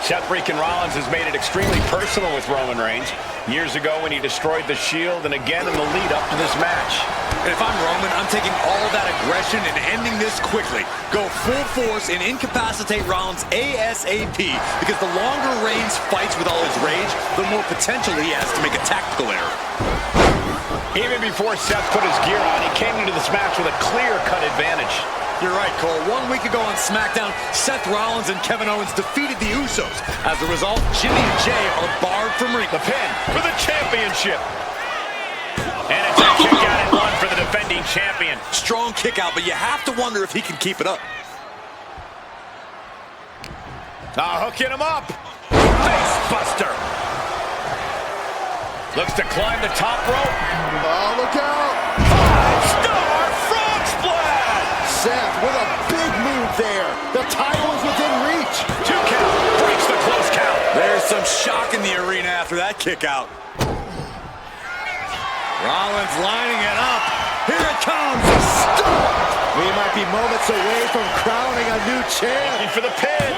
Seth freaking Rollins has made it extremely personal with Roman Reigns. Years ago when he destroyed the Shield, and again in the lead-up to this match. And if I'm Roman, I'm taking all that aggression and ending this quickly. Go full force and incapacitate Rollins ASAP, because the longer Reigns fights with all his rage, the more potential he has to make a tactical error. Even before Seth put his gear on, he came into this match with a clear-cut advantage. You're right, Cole. 1 week ago on SmackDown, Seth Rollins and Kevin Owens defeated the Usos. As a result, Jimmy and Jay are barred from ring. The pin for the championship. And it's a kick out and one for the defending champion. Strong kick out, but you have to wonder if he can keep it up. Hooking him up. Face buster. Looks to climb the top rope. Oh, look out! 5-star frog splash. Seth with a big move there. The title is within reach. 2 count. Breaks the close count. There's some shock in the arena after that kick out. Rollins lining it up. Here it comes. Stop! We might be moments away from crowning a new champ. Looking for the pin.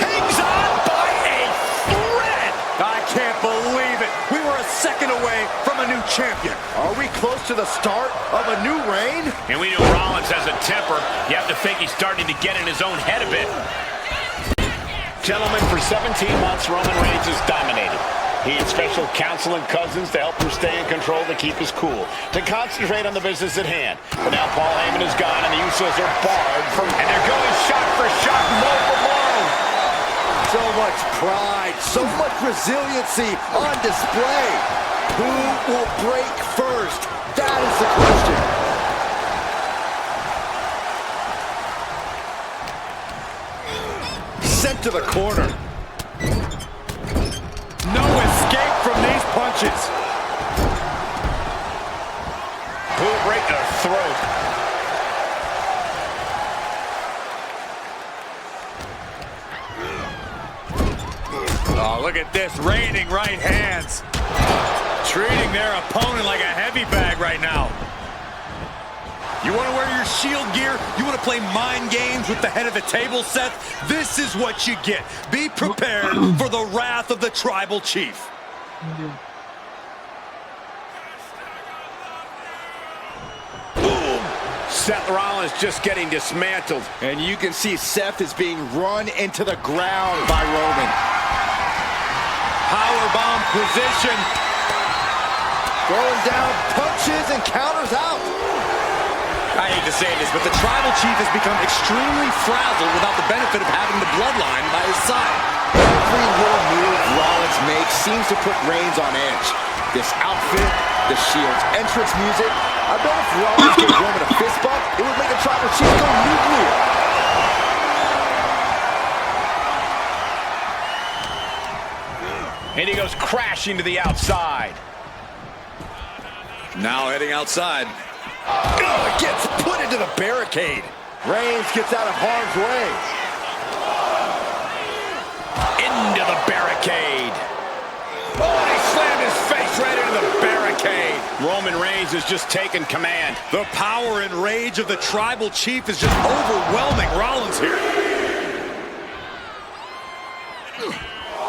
Hangs on by a thread. I can't believe it. We were a second away from a new champion. Are we close to the start of a new reign? And we know Rollins has a temper. You have to think he's starting to get in his own head a bit. Gentlemen, for 17 months, Roman Reigns has dominated. He had special counsel and cousins to help him stay in control, to keep his cool, to concentrate on the business at hand. But now Paul Heyman is gone, and the Usos are barred from... And they're going shot for shot, blow for blow. So much pride, so much resiliency on display. Who will break first? That is the question. Sent to the corner. No escape from these punches. Who will break their throat? Oh, look at this, raining right hands. Treating their opponent like a heavy bag right now. You want to wear your Shield gear? You want to play mind games with the head of the table, Seth? This is what you get. Be prepared for the wrath of the Tribal Chief. Boom! Seth Rollins just getting dismantled. And you can see Seth is being run into the ground by Roman. Powerbomb position. Throwing down punches and counters out. I hate to say this, but the Tribal Chief has become extremely frazzled without the benefit of having the Bloodline by his side. Every little move Rollins makes seems to put Reigns on edge. This outfit, the Shield's entrance music. I bet if Rollins gave Roman a fist bump, it would make the Tribal Chief go nuclear. And he goes crashing to the outside. Now heading outside. Gets put into the barricade. Reigns gets out of harm's way. Into the barricade. Oh, he slammed his face right into the barricade. Roman Reigns has just taken command. The power and rage of the Tribal Chief is just overwhelming Rollins here.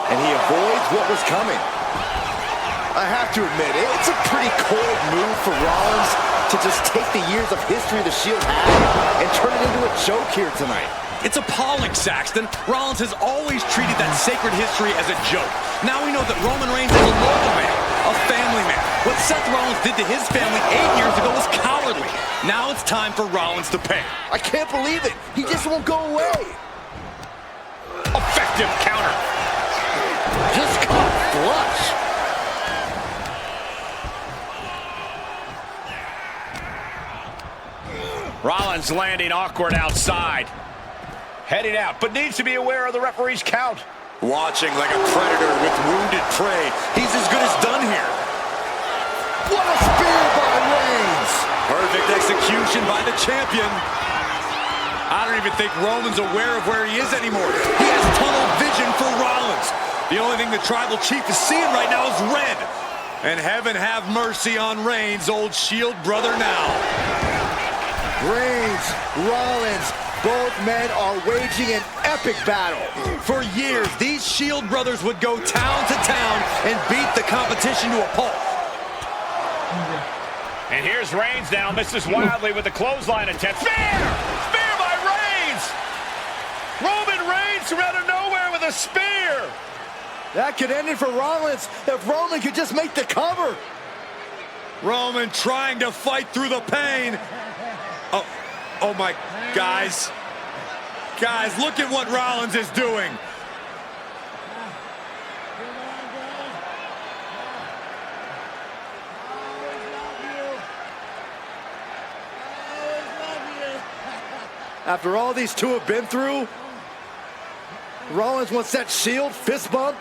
And he avoids what was coming. I have to admit, it's a pretty cold move for Rollins to just take the years of history the Shield had and turn it into a joke here tonight. It's appalling, Saxton. Rollins has always treated that sacred history as a joke. Now we know that Roman Reigns is a loyal man, a family man. What Seth Rollins did to his family 8 years ago was cowardly. Now it's time for Rollins to pay. I can't believe it. He just won't go away. Effective effective counter. Just caught flush. Rollins landing awkward outside. Heading out, but needs to be aware of the referee's count. Watching like a predator with wounded prey. He's as good as done here. What a spear by Reigns. Perfect execution by the champion. I don't even think Roman's aware of where he is anymore. He has tunnel vision for Rollins. The only thing the tribal chief is seeing right now is red. And heaven have mercy on Reigns, old Shield brother now. Reigns, Rollins, both men are waging an epic battle. For years, these Shield brothers would go town to town and beat the competition to a pulp. And here's Reigns now, misses wildly with the clothesline attempt. Spear! Spear by Reigns! Roman Reigns from out of nowhere with a spear! That could end it for Rollins if Roman could just make the cover. Roman trying to fight through the pain. Oh my, guys, look at what Rollins is doing. After all these two have been through, Rollins wants that Shield fist bump.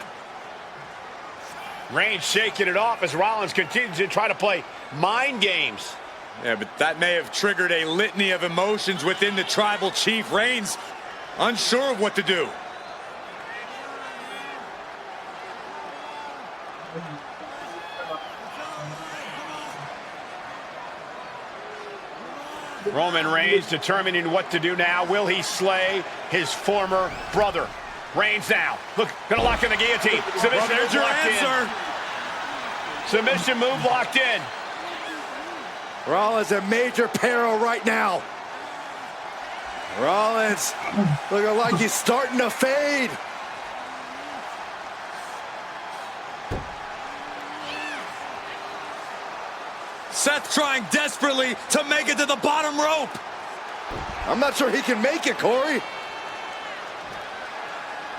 Reigns shaking it off as Rollins continues to try to play mind games. Yeah, but that may have triggered a litany of emotions within the tribal chief. Reigns unsure of what to do. Roman Reigns determining what to do now. Will he slay his former brother? Reigns now. Look, gonna lock in the guillotine. Submission Well, there's move your locked answer. in. Submission move locked in. Rollins in major peril right now. Rollins looking like he's starting to fade. Seth trying desperately to make it to the bottom rope. I'm not sure he can make it, Corey.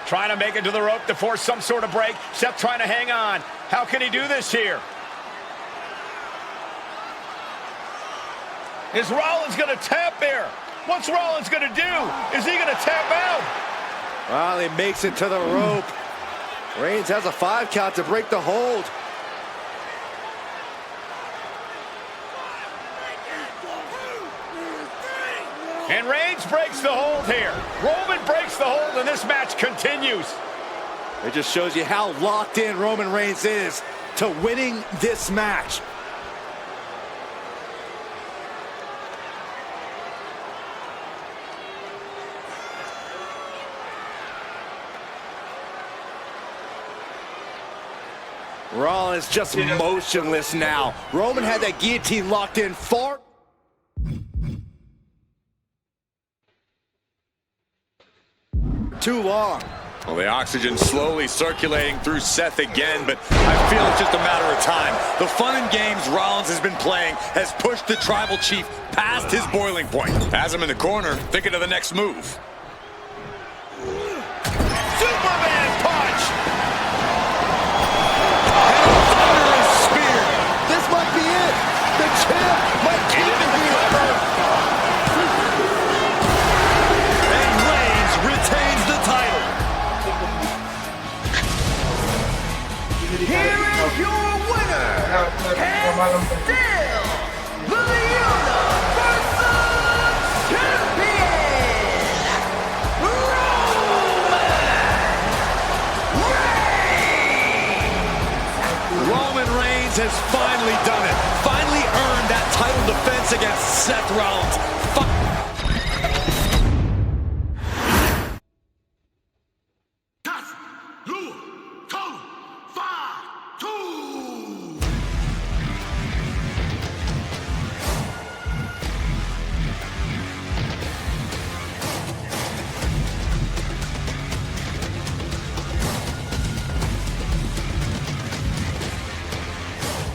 Trying to make it to the rope to force some sort of break. Seth trying to hang on. How can he do this here? Is Rollins going to tap there? What's Rollins going to do? Is he going to tap out? Well, he makes it to the rope. Reigns has a 5 count to break the hold. And Reigns breaks the hold here. Roman breaks the hold, and this match continues. It just shows you how locked in Roman Reigns is to winning this match. Rollins just motionless now. Roman had that guillotine locked in far too long. Well, the oxygen slowly circulating through Seth again, but I feel it's just a matter of time. The fun and games Rollins has been playing has pushed the tribal chief past his boiling point. Has him in the corner, thinking of the next move. Superman punch! And a thunderous spear. This might be it. The champ might keep it here. And Reigns retains the title. Here is your winner, and still the Universal Champion, Roman Reigns has finally done it. Finally earned that title defense against Seth Rollins. Test, you, 2, 5, 2.